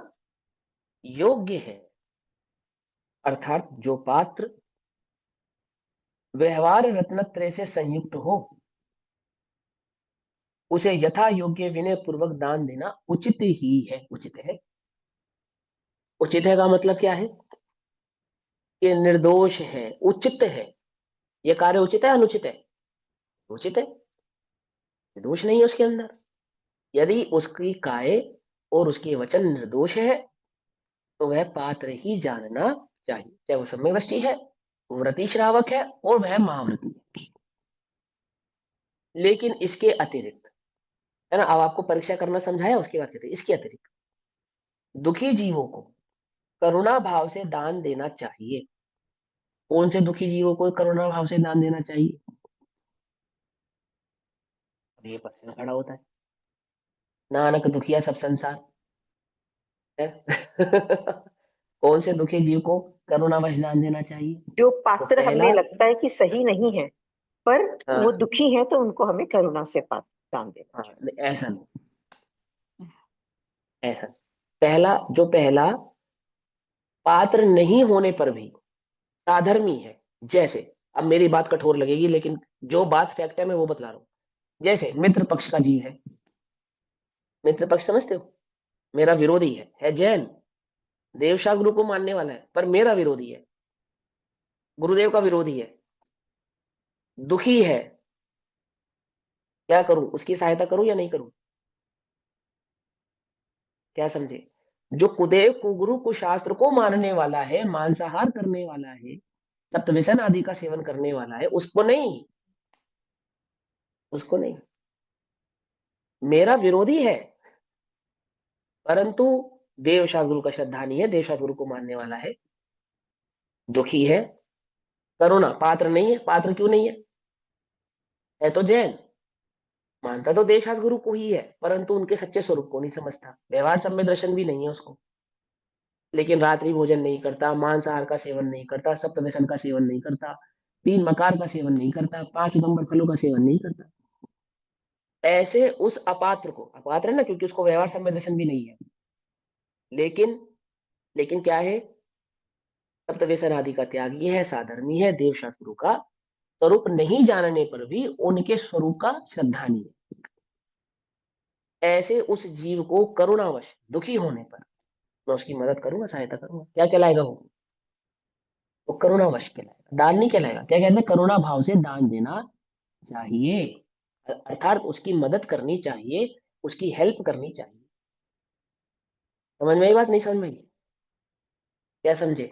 योग्य है, अर्थात जो पात्र व्यवहार रत्नत्रय से संयुक्त हो उसे यथा योग्य विनय पूर्वक दान देना उचित ही है। उचित है, उचित है का मतलब क्या है कि निर्दोष है, उचित है, यह कार्य उचित है अनुचित है? उचित है, दोष नहीं है उसके अंदर। यदि उसकी काय और उसके वचन निर्दोष है तो वह पात्र ही जानना चाहिए, चाहे वो सम्यक दृष्टि है, व्रति श्रावक है और वह महाव्रती है। लेकिन इसके अतिरिक्त, है ना, अब आपको परीक्षा करना समझाया, उसके बाद कहते हैं इसके अतिरिक्त दुखी जीवों को करुणा भाव से दान देना चाहिए। कौन से दुखी जीवों को करुणा भाव से दान देना चाहिए? अब ये प्रश्न खड़ा होता है, नानक दुखिया सब संसार है। कौन से दुखी जीव को करुणावश दान देना चाहिए? जो तो पात्र पहला, हमें लगता है कि सही नहीं है पर हाँ वो दुखी है तो उनको हमें करुणा से पास दान देना हाँ, चाहिए। ऐसा नहीं, ऐसा पहला, जो पहला पात्र नहीं होने पर भी साधर्मी है, जैसे, अब मेरी बात कठोर लगेगी लेकिन जो बात फैक्ट है मैं वो बतला रहा हूं। जैसे मित्र पक्ष का जीव है, मित्र पक्ष समझते हो, मेरा विरोधी है जैन, देवशा गुरु को मानने वाला है पर मेरा विरोधी है, गुरुदेव का विरोधी है, दुखी है, क्या करूं, उसकी सहायता करूं या नहीं करूं? क्या समझे? जो कुदेव कुगुरु कुशास्त्र को मानने वाला है, मांसाहार करने वाला है, सप्तव्यसन आदि का सेवन करने वाला है, उसको नहीं, उसको नहीं, मेरा विरोधी है परंतु देवशास्त्र गुरु का श्रद्धा नहीं है, देवशास्त्र गुरु को मानने वाला है, दुखी है, करुणा पात्र नहीं है। पात्र क्यों नहीं है तो जैन, मानता तो देवशास्त्र गुरु को ही है परंतु उनके सच्चे स्वरूप को नहीं समझता, व्यवहार सम्यक दर्शन भी नहीं है उसको, लेकिन रात्रि भोजन नहीं करता, मांसाहार का सेवन नहीं करता, सप्तव्यसन का सेवन नहीं करता, तीन मकार का सेवन नहीं करता, पांच उदंबर फलों का सेवन नहीं करता। ऐसे उस अपात्र को, अपात्र है ना क्योंकि उसको व्यवहार सम्यक दर्शन भी नहीं है, लेकिन लेकिन क्या है, सप्तव्यसन आदि का त्यागी है, साधर्मी है, देवशास्त्रों का स्वरूप नहीं जानने पर भी उनके स्वरूप का श्रद्धा नहीं है, ऐसे उस जीव को करुणावश दुखी होने पर मैं उसकी मदद करूंगा, सहायता करूंगा, क्या कहलाएगा वो करुणावश कहलाएगा, दान नहीं कहलाएगा। क्या कहते हैं, करुणा भाव से दान देना चाहिए, अर्थात उसकी मदद करनी चाहिए, उसकी हेल्प करनी चाहिए। समझ में आई बात, नहीं समझ में आई? क्या समझे?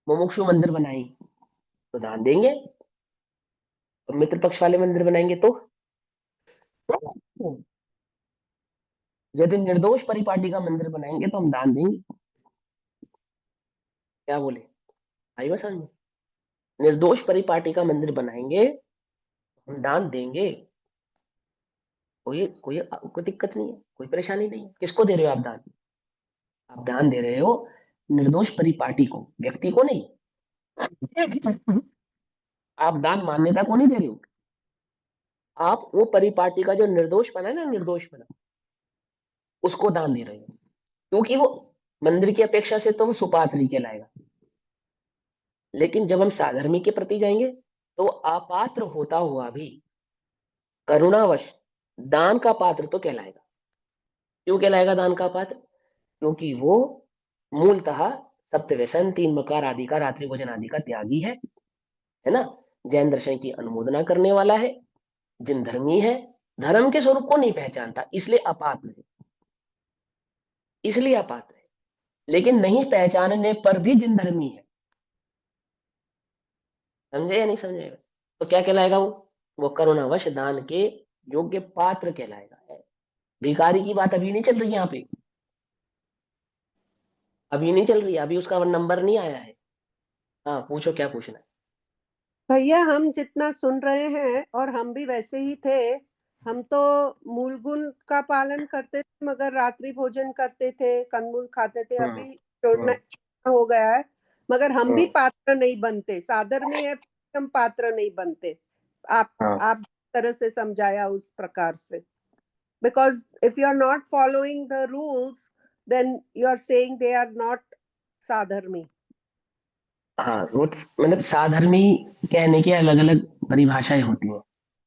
मुमुक्षु मंदिर बनाई तो दान देंगे, और मित्र पक्ष वाले मंदिर बनाएंगे तो यदि निर्दोष परिपाटी का मंदिर बनाएंगे तो हम दान देंगे। क्या बोले, आई बात समझ में? निर्दोष परिपाटी का मंदिर बनाएंगे हम दान देंगे, कोई कोई कोई दिक्कत नहीं है, कोई परेशानी नहीं है। किसको दे रहे हो आप दान? आप दान दे रहे हो निर्दोष परिपाटी को, व्यक्ति को नहीं। आप दान मान्यता को नहीं दे रहे हो, आप वो परिपाटी का जो निर्दोष बना है ना, निर्दोष बना, उसको दान दे रहे हो, क्योंकि वो मंदिर की अपेक्षा से तो वो सुपात्र कहलाएगा, लेकिन जब हम साधर्मी के प्रति जाएंगे तो अपात्र होता हुआ भी करुणावश दान का पात्र तो कहलाएगा। क्यों कहलाएगा दान का पात्र? क्योंकि वो मूलतः सप्तव्यसन, तीन मकार आदि का, रात्रि भोजन आदि का त्यागी है ना, जैन दर्शन की अनुमोदना करने वाला है, जिन धर्मी है, धर्म के स्वरूप को नहीं पहचानता इसलिए अपात्र है, इसलिए अपात्र है। लेकिन नहीं पहचानने पर भी जिन धर्मी है, समझे या नहीं समझे? तो क्या कहलाएगा वो करुणावश दान के योग्य पात्र कहलाएगा। भिखारी की बात अभी नहीं चल रही यहाँ पे, अभी नहीं चल रही, अभी उसका नंबर नहीं आया है, हाँ पूछो, क्या पूछना है। भैया हम जितना सुन रहे हैं और हम भी वैसे ही थे। हम तो मूल गुण का पालन करते थे मगर रात्रि भोजन करते थे, कंदमूल खाते थे। हम्म। अभी छोड़ना हम्म। हो गया है मगर हम भी हम्म। पात्र नहीं बनते। साधर में है, हम पात्र नहीं बनते। हाँ आप तरह से समझाया उस प्रकार से। Because if you are not following the rules then you are saying they are not साधर्मी। हाँ, वो मतलब साधर्मी कहने की अलग अलग परिभाषाएं होती हैं,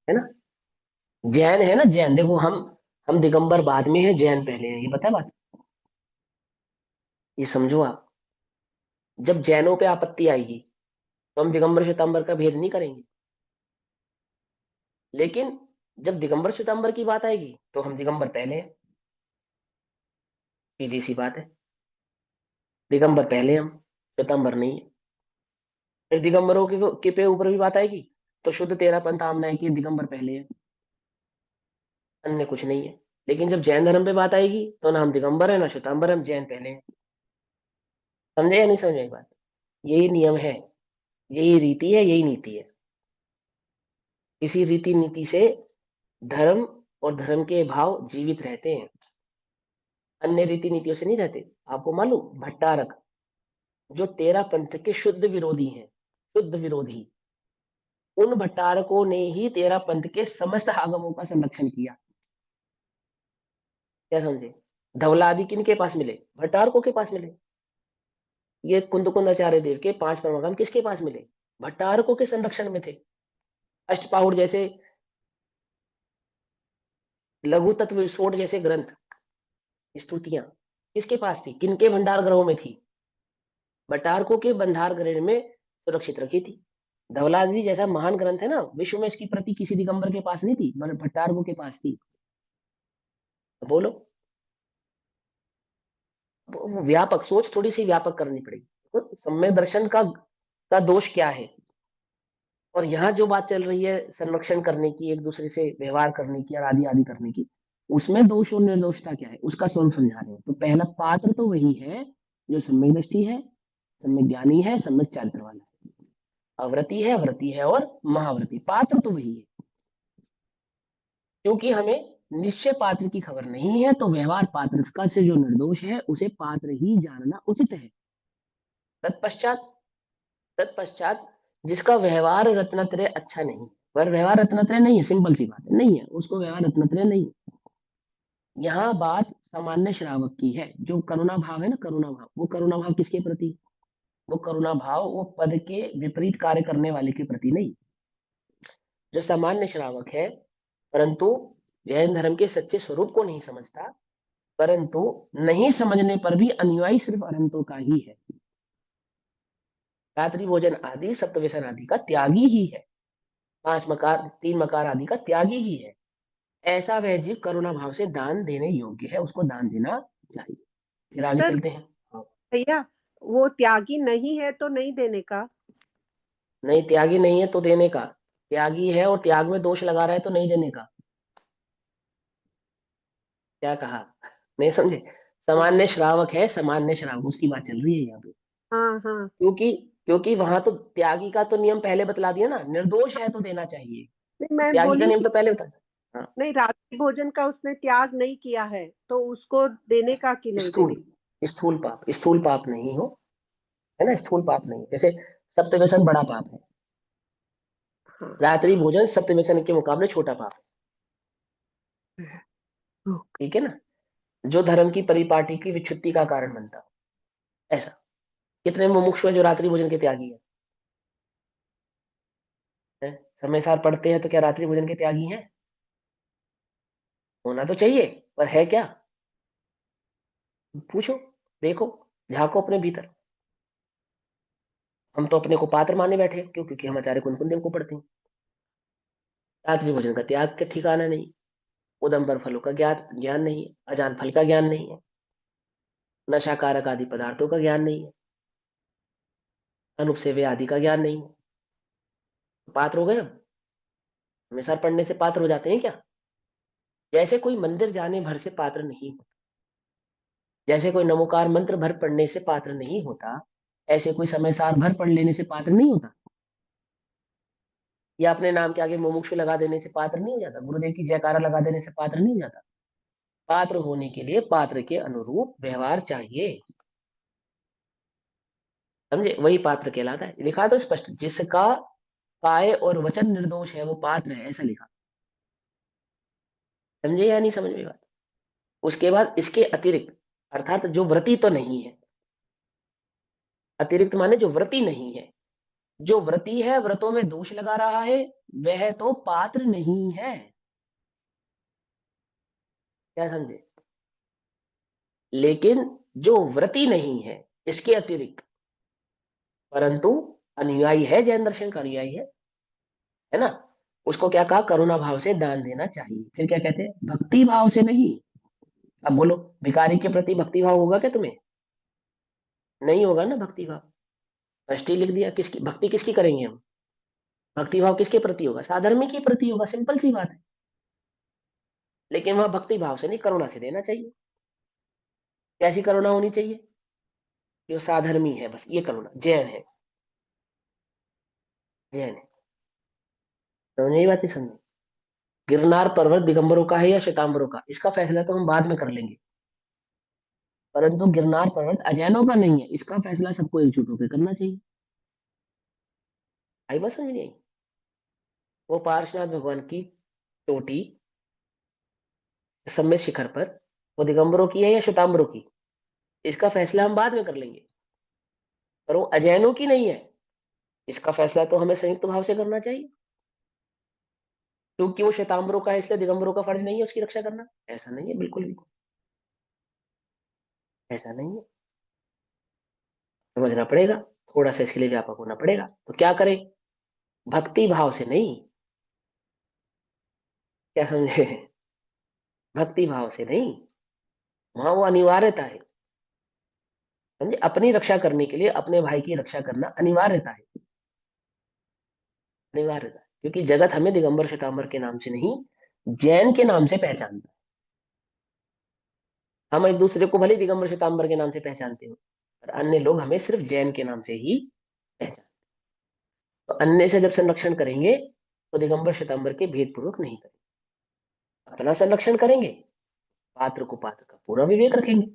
है ना। जैन है ना, जैन देखो, हम दिगंबर बाद में है, जैन पहले है, ये पता है बात। ये समझो आप, जब जैनों पे आपत्ति आएगी तो हम दिगंबर श्वेतांबर का भेद नहीं करेंगे, लेकिन जब दिगंबर श्वेतांबर की बात आएगी तो हम दिगंबर पहले हैं। सीधी सी बात है, दिगंबर पहले हम, श्वेतांबर नहीं है। फिर दिगंबरों के पे ऊपर भी बात आएगी तो शुद्ध तेरा पंथ आमना है कि दिगंबर पहले है, अन्य कुछ नहीं है। लेकिन जब जैन धर्म पे बात आएगी तो ना हम दिगंबर है ना श्वेतांबर, हम जैन पहले हैं। समझे या नहीं समझे ये बात। यही नियम है, यही रीति है, यही नीति है। इसी रीति नीति से धर्म और धर्म के भाव जीवित रहते हैं, अन्य रीति नीतियों से नहीं रहते। आपको मालूम, भट्टारक जो तेरा पंथ के शुद्ध विरोधी हैं, शुद्ध विरोधी, उन भट्टारकों ने ही तेरा पंथ के समस्त आगमों का संरक्षण किया। क्या समझे। धवला आदि किन के पास मिले, भट्टारकों के पास मिले। ये कुंद आचार्य देव के 5 परमागम किसके पास मिले, भट्टारकों के संरक्षण में थे। अष्टपाहुड़ जैसे, लघु तत्व विस्फोट जैसे ग्रंथ, स्तुतियां किसके पास थी, किनके भंडार ग्रहों में थी, भट्टारकों के भंडार गृह में सुरक्षित रखी थी। धवलादी जैसा महान ग्रंथ है ना, विश्व में इसकी प्रति किसी दिगंबर के पास नहीं थी, मगर भट्टारकों के पास थी। तो बोलो, वो व्यापक सोच थोड़ी सी व्यापक करनी पड़ेगी। तो सम्यक दर्शन का दोष क्या है। और यहाँ जो बात चल रही है संरक्षण करने की, एक दूसरे से व्यवहार करने की और आदि आदि करने की, उसमें दोष और निर्दोषता क्या है उसका स्वरूप समझा रहे हैं। तो पहला पात्र तो वही है जो सम्यक दृष्टि है, सम्यक ज्ञानी है, सम्यक चारित्र वाला है। अव्रति है और महाव्रति, पात्र तो वही है। क्योंकि हमें निश्चय पात्र की खबर नहीं है तो व्यवहार पात्र का से जो निर्दोष है उसे पात्र ही जानना उचित है। तत्पश्चात तत्पश्चात जिसका व्यवहार रत्नत्रय अच्छा नहीं, पर व्यवहार रत्नत्रय नहीं है, सिंपल सी बात है, नहीं है उसको व्यवहार रत्नत्रय नहीं है। यहाँ बात सामान्य श्रावक की है, जो करुणा भाव है ना, करुणा भाव, वो करुणा भाव किसके प्रति, वो करुणा भाव वो पद के विपरीत कार्य करने वाले के प्रति नहीं। जो सामान्य श्रावक है परंतु जैन धर्म के सच्चे स्वरूप को नहीं समझता, परंतु नहीं समझने पर भी अनुयायी सिर्फ अनंतों का ही है, रात्रि भोजन आदि सप्तव्यसन आदि का त्यागी ही है, 5 मकार 3 मकार आदि का त्यागी ही है। ऐसा वह जीव करुणा भाव से दान देने योग्य है, उसको दान देना चाहिए। फिर आगे सर चलते हैं। हाँ। भैया, वो त्यागी नहीं है तो नहीं देने का। नहीं, त्यागी नहीं है तो देने का, त्यागी है और त्याग में दोष लगा रहा है तो नहीं देने का। क्या कहा, नहीं समझे। सामान्य श्रावक है, सामान्य श्रावक उसकी बात चल रही है यहाँ पे। हाँ हाँ। क्योंकि क्योंकि वहां तो त्यागी का तो नियम पहले बतला दिया ना, निर्दोष है तो देना चाहिए। नहीं, मैं त्यागी का बोली नियम कि तो पहले बता। हाँ। नहीं, रात्रि भोजन का उसने त्याग नहीं किया है तो उसको देने का कि नहीं स्थूल, देने स्थूल पाप नहीं हो, है ना, स्थूल पाप नहीं। जैसे सप्तव्यसन बड़ा पाप है, का। हाँ। रात्रि भोजन सप्तव्यसन के मुकाबले छोटा पाप है। ओके। ठीक है ना, जो धर्म की परिपाटी की विच्युति का कारण बनता हो, ऐसा। कितने मुमुक्षु है जो रात्रि भोजन के त्यागी है? समय सार पढ़ते हैं तो क्या रात्रि भोजन के त्यागी हैं? होना तो चाहिए, पर है क्या, पूछो, देखो, झांको अपने भीतर। हम तो अपने को पात्र माने बैठे हैं, क्यों, क्योंकि हम आचार्य कुंद देव को पढ़ते हैं। रात्रि भोजन का त्याग का ठिकाना नहीं, उदंबर फलों का ज्ञान नहीं है, अजान फल का ज्ञान नहीं है, नशाकारक आदि पदार्थों का ज्ञान नहीं है, अनुपसेव्य आदि का ज्ञान नहीं है। पात्र हो गए हम, हमेशा पढ़ने से पात्र हो जाते हैं क्या। जैसे कोई मंदिर जाने भर से पात्र नहीं होता, जैसे कोई नमोकार मंत्र भर पढ़ने से पात्र नहीं होता, ऐसे कोई समय साल भर पढ़ लेने से पात्र नहीं होता, या अपने नाम के आगे मुमुक्षु लगा देने से पात्र नहीं हो जाता, गुरुदेव की जयकारा लगा देने से पात्र नहीं हो जाता। पात्र होने के लिए पात्र के अनुरूप व्यवहार चाहिए, समझे, वही पात्र कहलाता है। लिखा तो स्पष्ट, जिसका काय और वचन निर्दोष है वो पात्र है, ऐसा लिखा। समझे या नहीं समझ में बात? उसके बाद इसके अतिरिक्त, अर्थात जो व्रती तो नहीं है, अतिरिक्त माने जो व्रती नहीं है, जो व्रती है व्रतों में दोष लगा रहा है वह तो पात्र नहीं है। क्या समझे? लेकिन जो व्रती नहीं है इसके अतिरिक्त, परंतु अनुयायी है, जैन दर्शन का अनुयायी है ना, उसको क्या कहा, करुणा भाव से दान देना चाहिए। फिर क्या कहते हैं, भक्ति भाव से नहीं। अब बोलो, भिखारी के प्रति भक्ति भाव होगा क्या तुम्हें? नहीं होगा ना भक्ति भाव। स्पष्ट ही लिख दिया, किसकी भक्ति किसकी करेंगे हम? भक्ति भाव किसके प्रति होगा? साधर्मी के प्रति होगा, सिंपल सी बात है। लेकिन वह भक्ति भाव से नहीं, करुणा से देना चाहिए। कैसी करुणा होनी चाहिए? जो साधर्मी है, बस ये करुणा, जैन है, जैन है। समझ बात नहीं समझे? गिरनार पर्वत दिगंबरों का है या श्वेतांबरों का, इसका फैसला तो हम बाद में कर लेंगे, परंतु गिरनार पर्वत अजैनों का नहीं है, इसका फैसला सबको एकजुट होकर करना चाहिए। आई बात समझ नहीं आई? वो पार्श्वनाथ भगवान की चोटी सम्मेद शिखर पर, वो दिगंबरों की है या श्वेतांबरों की, इसका फैसला हम बाद में कर लेंगे, पर वो अजैनों की नहीं है, इसका फैसला तो हमें संयुक्त भाव से करना चाहिए। क्योंकि वो श्वेतांबरों का है इसलिए दिगंबरों का फर्ज नहीं है उसकी रक्षा करना, ऐसा नहीं है, बिल्कुल भी ऐसा नहीं है। समझना पड़ेगा, थोड़ा सा इसके लिए व्यापक होना पड़ेगा। तो क्या करें? भक्ति भाव से नहीं। क्या समझे? भक्ति भाव से नहीं, वहां वो अनिवार्यता है। समझे? अपनी रक्षा करने के लिए अपने भाई की रक्षा करना अनिवार्यता है, अनिवार्यता। क्योंकि जगत हमें दिगंबर श्वेतांबर के नाम से नहीं, जैन के नाम से पहचानता है। हम एक दूसरे को भले दिगंबर श्वेतांबर के नाम से पहचानते हो, पर अन्य लोग हमें सिर्फ जैन के नाम से ही पहचानते। तो अन्य से जब संरक्षण करेंगे तो दिगंबर श्वेतांबर के भेदपूर्वक नहीं करेंगे, अपना संरक्षण करेंगे, पात्र को पात्र का पूरा विवेक रखेंगे,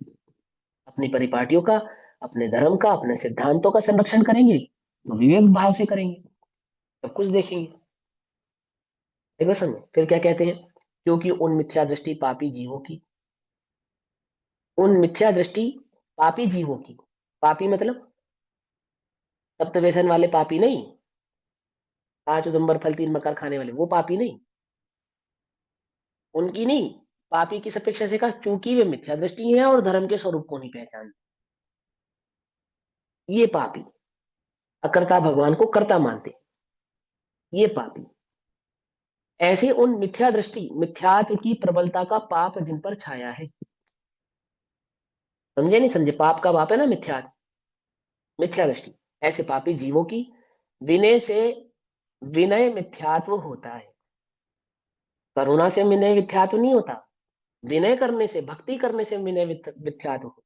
अपनी परिपाटियों का, अपने धर्म का, अपने सिद्धांतों का संरक्षण करेंगे तो विवेक भाव से करेंगे, सब कुछ देखेंगे। देखो समझे? फिर क्या कहते हैं, क्योंकि उन मिथ्या दृष्टि पापी जीवों की, उन मिथ्या दृष्टि पापी जीवों की, पापी मतलब सप्त व्यसन वाले पापी नहीं, 5 उदुम्बर फल 3 मकर खाने वाले वो पापी नहीं, उनकी नहीं। पापी किस अपेक्षा से कहा? क्योंकि वे मिथ्या दृष्टि है और धर्म के स्वरूप को नहीं पहचानते, ये पापी। अकर्ता भगवान को कर्ता मानते, ये पापी। ऐसे उन मिथ्या दृष्टि, मिथ्यात्व की प्रबलता का पाप जिन पर छाया है। समझे नहीं समझे? पाप का पाप है ना मिथ्यात्व, मिथ्या दृष्टि। ऐसे पापी जीवों की विनय से विनय मिथ्यात्व होता है, करुणा से विनय मिथ्यात्व नहीं होता, विनय करने से, भक्ति करने से विनय मिथ्यात्व होता।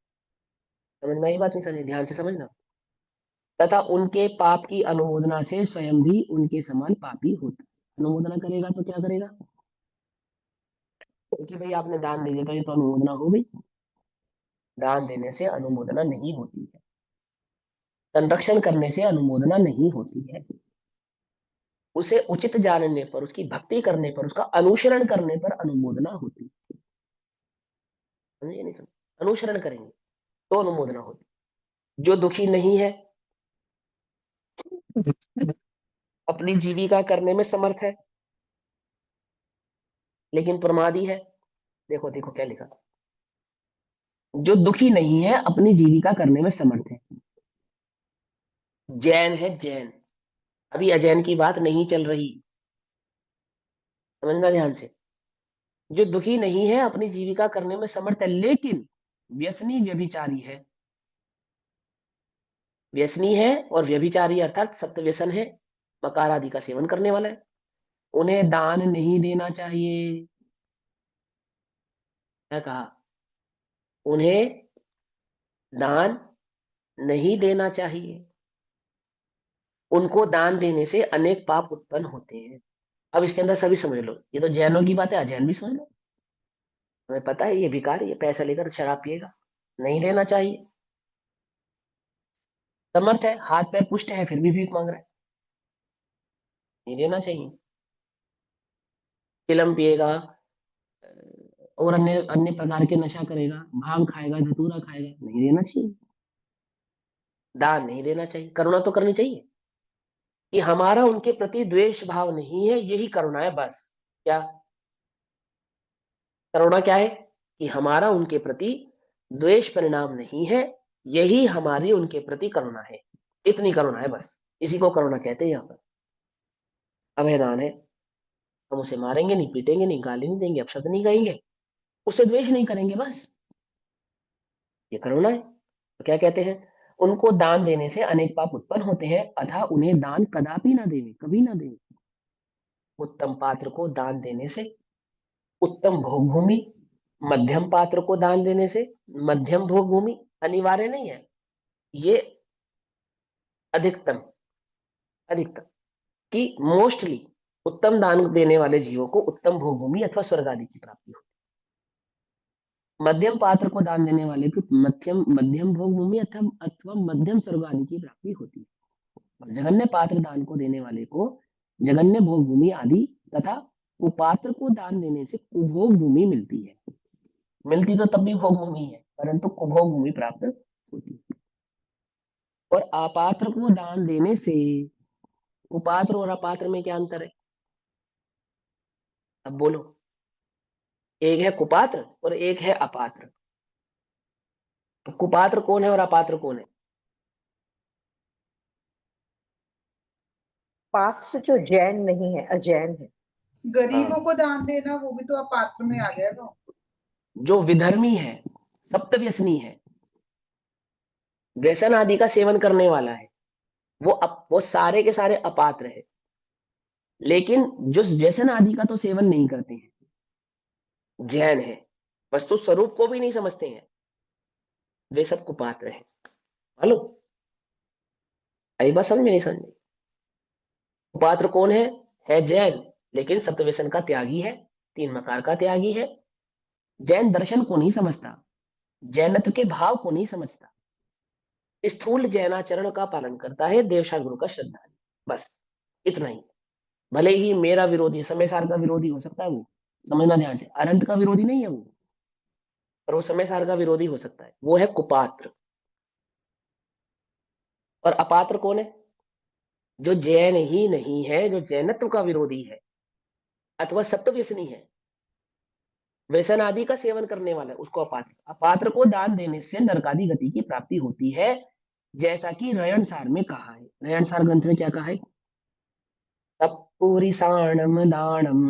समझ में आई बात नहीं समझे? ध्यान से समझना। तथा उनके पाप की अनुमोदना से स्वयं भी उनके समान पापी होता है। अनुमोदना करेगा तो क्या करेगा? क्योंकि भाई आपने दान दे दिया तो ये तो अनुमोदना हो गई, दान देने से अनुमोदना नहीं होती है, संरक्षण करने से अनुमोदना नहीं होती है, उसे उचित जानने पर, उसकी भक्ति करने पर, उसका अनुसरण करने पर अनुमोदना होती है। समझिए नहीं समझ? अनुसरण करेंगे तो अनुमोदना होती। जो दुखी नहीं है, अपनी जीविका करने में समर्थ है, लेकिन प्रमादी है। देखो देखो क्या लिखा, जो दुखी नहीं है अपनी जीविका करने में समर्थ है, जैन है, जैन। अभी अजैन की बात नहीं चल रही, समझना ध्यान से। जो दुखी नहीं है, अपनी जीविका करने में समर्थ है, लेकिन व्यसनी व्यभिचारी है, व्यसनी है और व्यभिचारी अर्थात सत्य व्यसन है, मकार आदि का सेवन करने वाला है, उन्हें दान नहीं देना चाहिए। क्या कहा? उन्हें दान नहीं देना चाहिए। उनको दान देने से अनेक पाप उत्पन्न होते हैं। अब इसके अंदर सभी समझ लो, ये तो जैनों की बात है, अजैन भी समझ लो। हमें पता है ये भिखारी, ये पैसा लेकर शराब पिएगा, नहीं देना चाहिए। समर्थ है, हाथ पैर पुष्ट है, फिर भी भीख मांग रहा है, नहीं देना चाहिए। चिलम पिएगा और अन्य अन्य प्रकार के नशा करेगा, भांग खाएगा, धतूरा खाएगा, नहीं देना चाहिए। दान नहीं देना चाहिए। करुणा तो करनी चाहिए कि हमारा उनके प्रति द्वेष भाव नहीं है, यही करुणा है बस। क्या करुणा क्या है? कि हमारा उनके प्रति द्वेष परिणाम नहीं है, यही हमारी उनके प्रति करुणा है। इतनी करुणा है बस, इसी को करुणा कहते हैं। यहाँ पर अभयदान है, हम उसे मारेंगे नहीं, पीटेंगे नहीं, गाली नहीं देंगे, अपशब्द नहीं कहेंगे, उससे द्वेष नहीं करेंगे, बस ये करुणा है। तो क्या कहते हैं? उनको दान देने से अनेक पाप उत्पन्न होते हैं, अतः उन्हें दान कदापि ना देवे, कभी ना देवे। उत्तम पात्र को दान देने से उत्तम भोग भूमि, मध्यम पात्र को दान देने से मध्यम भोग भूमि, अनिवार्य नहीं है, ये अधिकतम अधिकतम कि मोस्टली उत्तम दान देने वाले जीवों को उत्तम भोग भूमि अथवा स्वर्ग आदि की प्राप्ति होती है। मध्यम पात्र को दान देने वाले को मध्यम मध्यम भोग भूमि अथवा अथवा मध्यम स्वर्ग आदि की प्राप्ति होती है। और जघन्य पात्र दान को देने वाले को जघन्य भोग भूमि आदि तथा कुपात्र को दान देने से कुभोग भूमि मिलती है। मिलती तो तब भी भोग भूमि है, परंतु कुभोग भूमि प्राप्त होती है। और अपात्र को दान देने से, कुपात्र और अपात्र में क्या अंतर है? अब बोलो, एक है कुपात्र और एक है अपात्र। तो कुपात्र कौन है और अपात्र कौन है? पात्र जो जैन नहीं है, अजैन है। गरीबों को दान देना वो भी तो अपात्र में आ जाएगा। जो विधर्मी है, सप्तव्यसनी है, व्यसन आदि का सेवन करने वाला है, वो सारे के सारे अपात्र है। लेकिन जो व्यसन आदि का तो सेवन नहीं करते हैं, जैन है, वस्तु स्वरूप को भी नहीं समझते हैं, वे सब कुपात्र है। हेलो, आई बात समझ में? नहीं समझ में? कुपात्र कौन है जैन, लेकिन सप्तव्यसन का त्यागी है, 3 मकार का त्यागी है। जैन दर्शन को नहीं समझता, जैनत्व के भाव को नहीं समझता, स्थूल जैनाचरण का पालन करता है, देवशा गुरु का श्रद्धालु, बस इतना ही। भले ही मेरा विरोधी, समय सार का विरोधी हो सकता है, वो समझना ध्यान से, अनंत का विरोधी नहीं है वो, पर वो समय सार का विरोधी हो सकता है, वो है कुपात्र। और अपात्र कौन है? जो जैन ही नहीं है, जो जैनत्व का विरोधी है अथवा सत्वव्यसनी है, व्यसन आदि का सेवन करने वाला है, उसको अपात्र। अपात्र को दान देने से नरकादि गति की प्राप्ति होती है, जैसा कि रयनसार में कहा है। रयनसार ग्रंथ में क्या कहा है? तत्पुरिसाणम दानम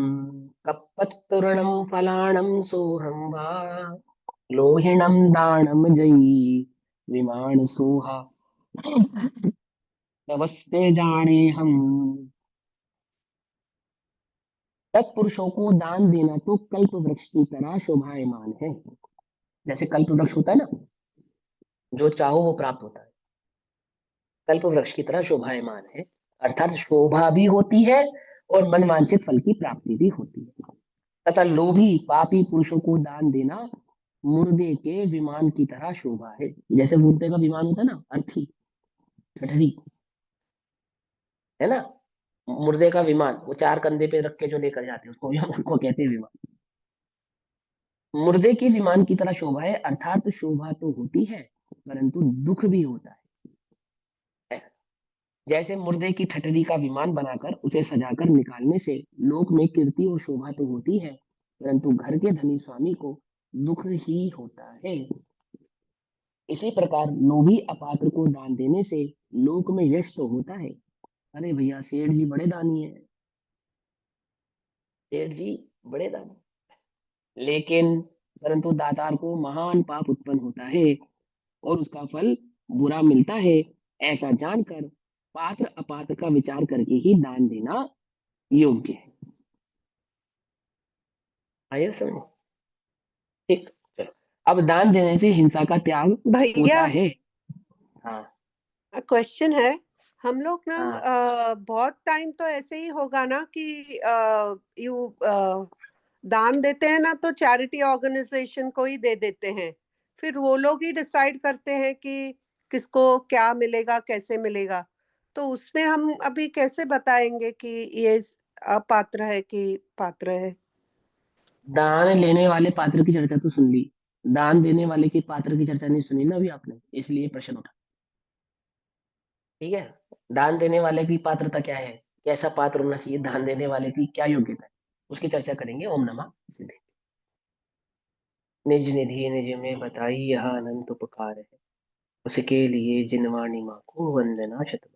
कपत्तुरणम फलाणम सोहम वा लोहिणम दानम जयी विमान सोहा नमस्ते जाने हम। तत्पुरुषों को दान देना तो कल्प वृक्ष की तरह शोभायमान है। जैसे कल्प वृक्ष होता है ना, जो चाहो वो प्राप्त होता है, कल्प वृक्ष की तरह शोभायमान है, अर्थात शोभा भी होती है और मनवांछित फल की प्राप्ति भी होती है। तथा लोभी पापी पुरुषों को दान देना मुर्दे के विमान की तरह शोभा है। जैसे मुर्दे का विमान होता है ना, अर्थी, गठरी, है ना, मुर्दे का विमान, वो 4 कंधे पे रख के जो लेकर जाते हैं उसको विमान को कहते हैं। विमान मुर्दे के विमान की तरह शोभा है, अर्थात शोभा तो होती है परंतु दुख भी होता है। जैसे मुर्दे की ठटरी का विमान बनाकर उसे सजाकर निकालने से लोक में कीर्ति और शोभा तो होती है, परंतु घर के धनी स्वामी को दुख ही होता है। इसी प्रकार लोभी अपात्र को दान देने से लोक में यश तो होता है। अरे भैया सेठ जी बड़े दानी है, सेठ जी बड़े दानी, लेकिन परंतु दातार को महान पाप उत्पन्न होता है और उसका फल बुरा मिलता है। ऐसा जानकर पात्र अपात्र का विचार करके ही दान देना योग्य है। आइए समझ, ठीक, चलो। अब दान देने से हिंसा का त्याग होता भैया है। हाँ क्वेश्चन है, हम लोग ना हाँ बहुत टाइम तो ऐसे ही होगा ना कि यू दान देते हैं ना तो चैरिटी ऑर्गेनाइजेशन को ही दे देते हैं, फिर वो लोग ही डिसाइड करते हैं कि किसको क्या मिलेगा कैसे मिलेगा, तो उसमें हम अभी कैसे बताएंगे कि ये अपात्र है कि पात्र है? दान लेने वाले पात्र की चर्चा तो सुन ली, दान देने वाले की पात्र की चर्चा नहीं सुनी ना अभी आपने, इसलिए प्रश्न उठा। ठीक है, दान देने वाले की पात्रता क्या है, कैसा पात्र होना चाहिए, दान देने वाले की क्या योग्यता है, उसकी चर्चा करेंगे। ओम नमः सिद्धे। निज निधि निज में बताई यह अनंत उपकार है, उसके लिए जिनवाणी माँ को वंदना शतबार।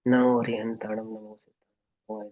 नमो हरिहंताणम नमो सिद्धाणम।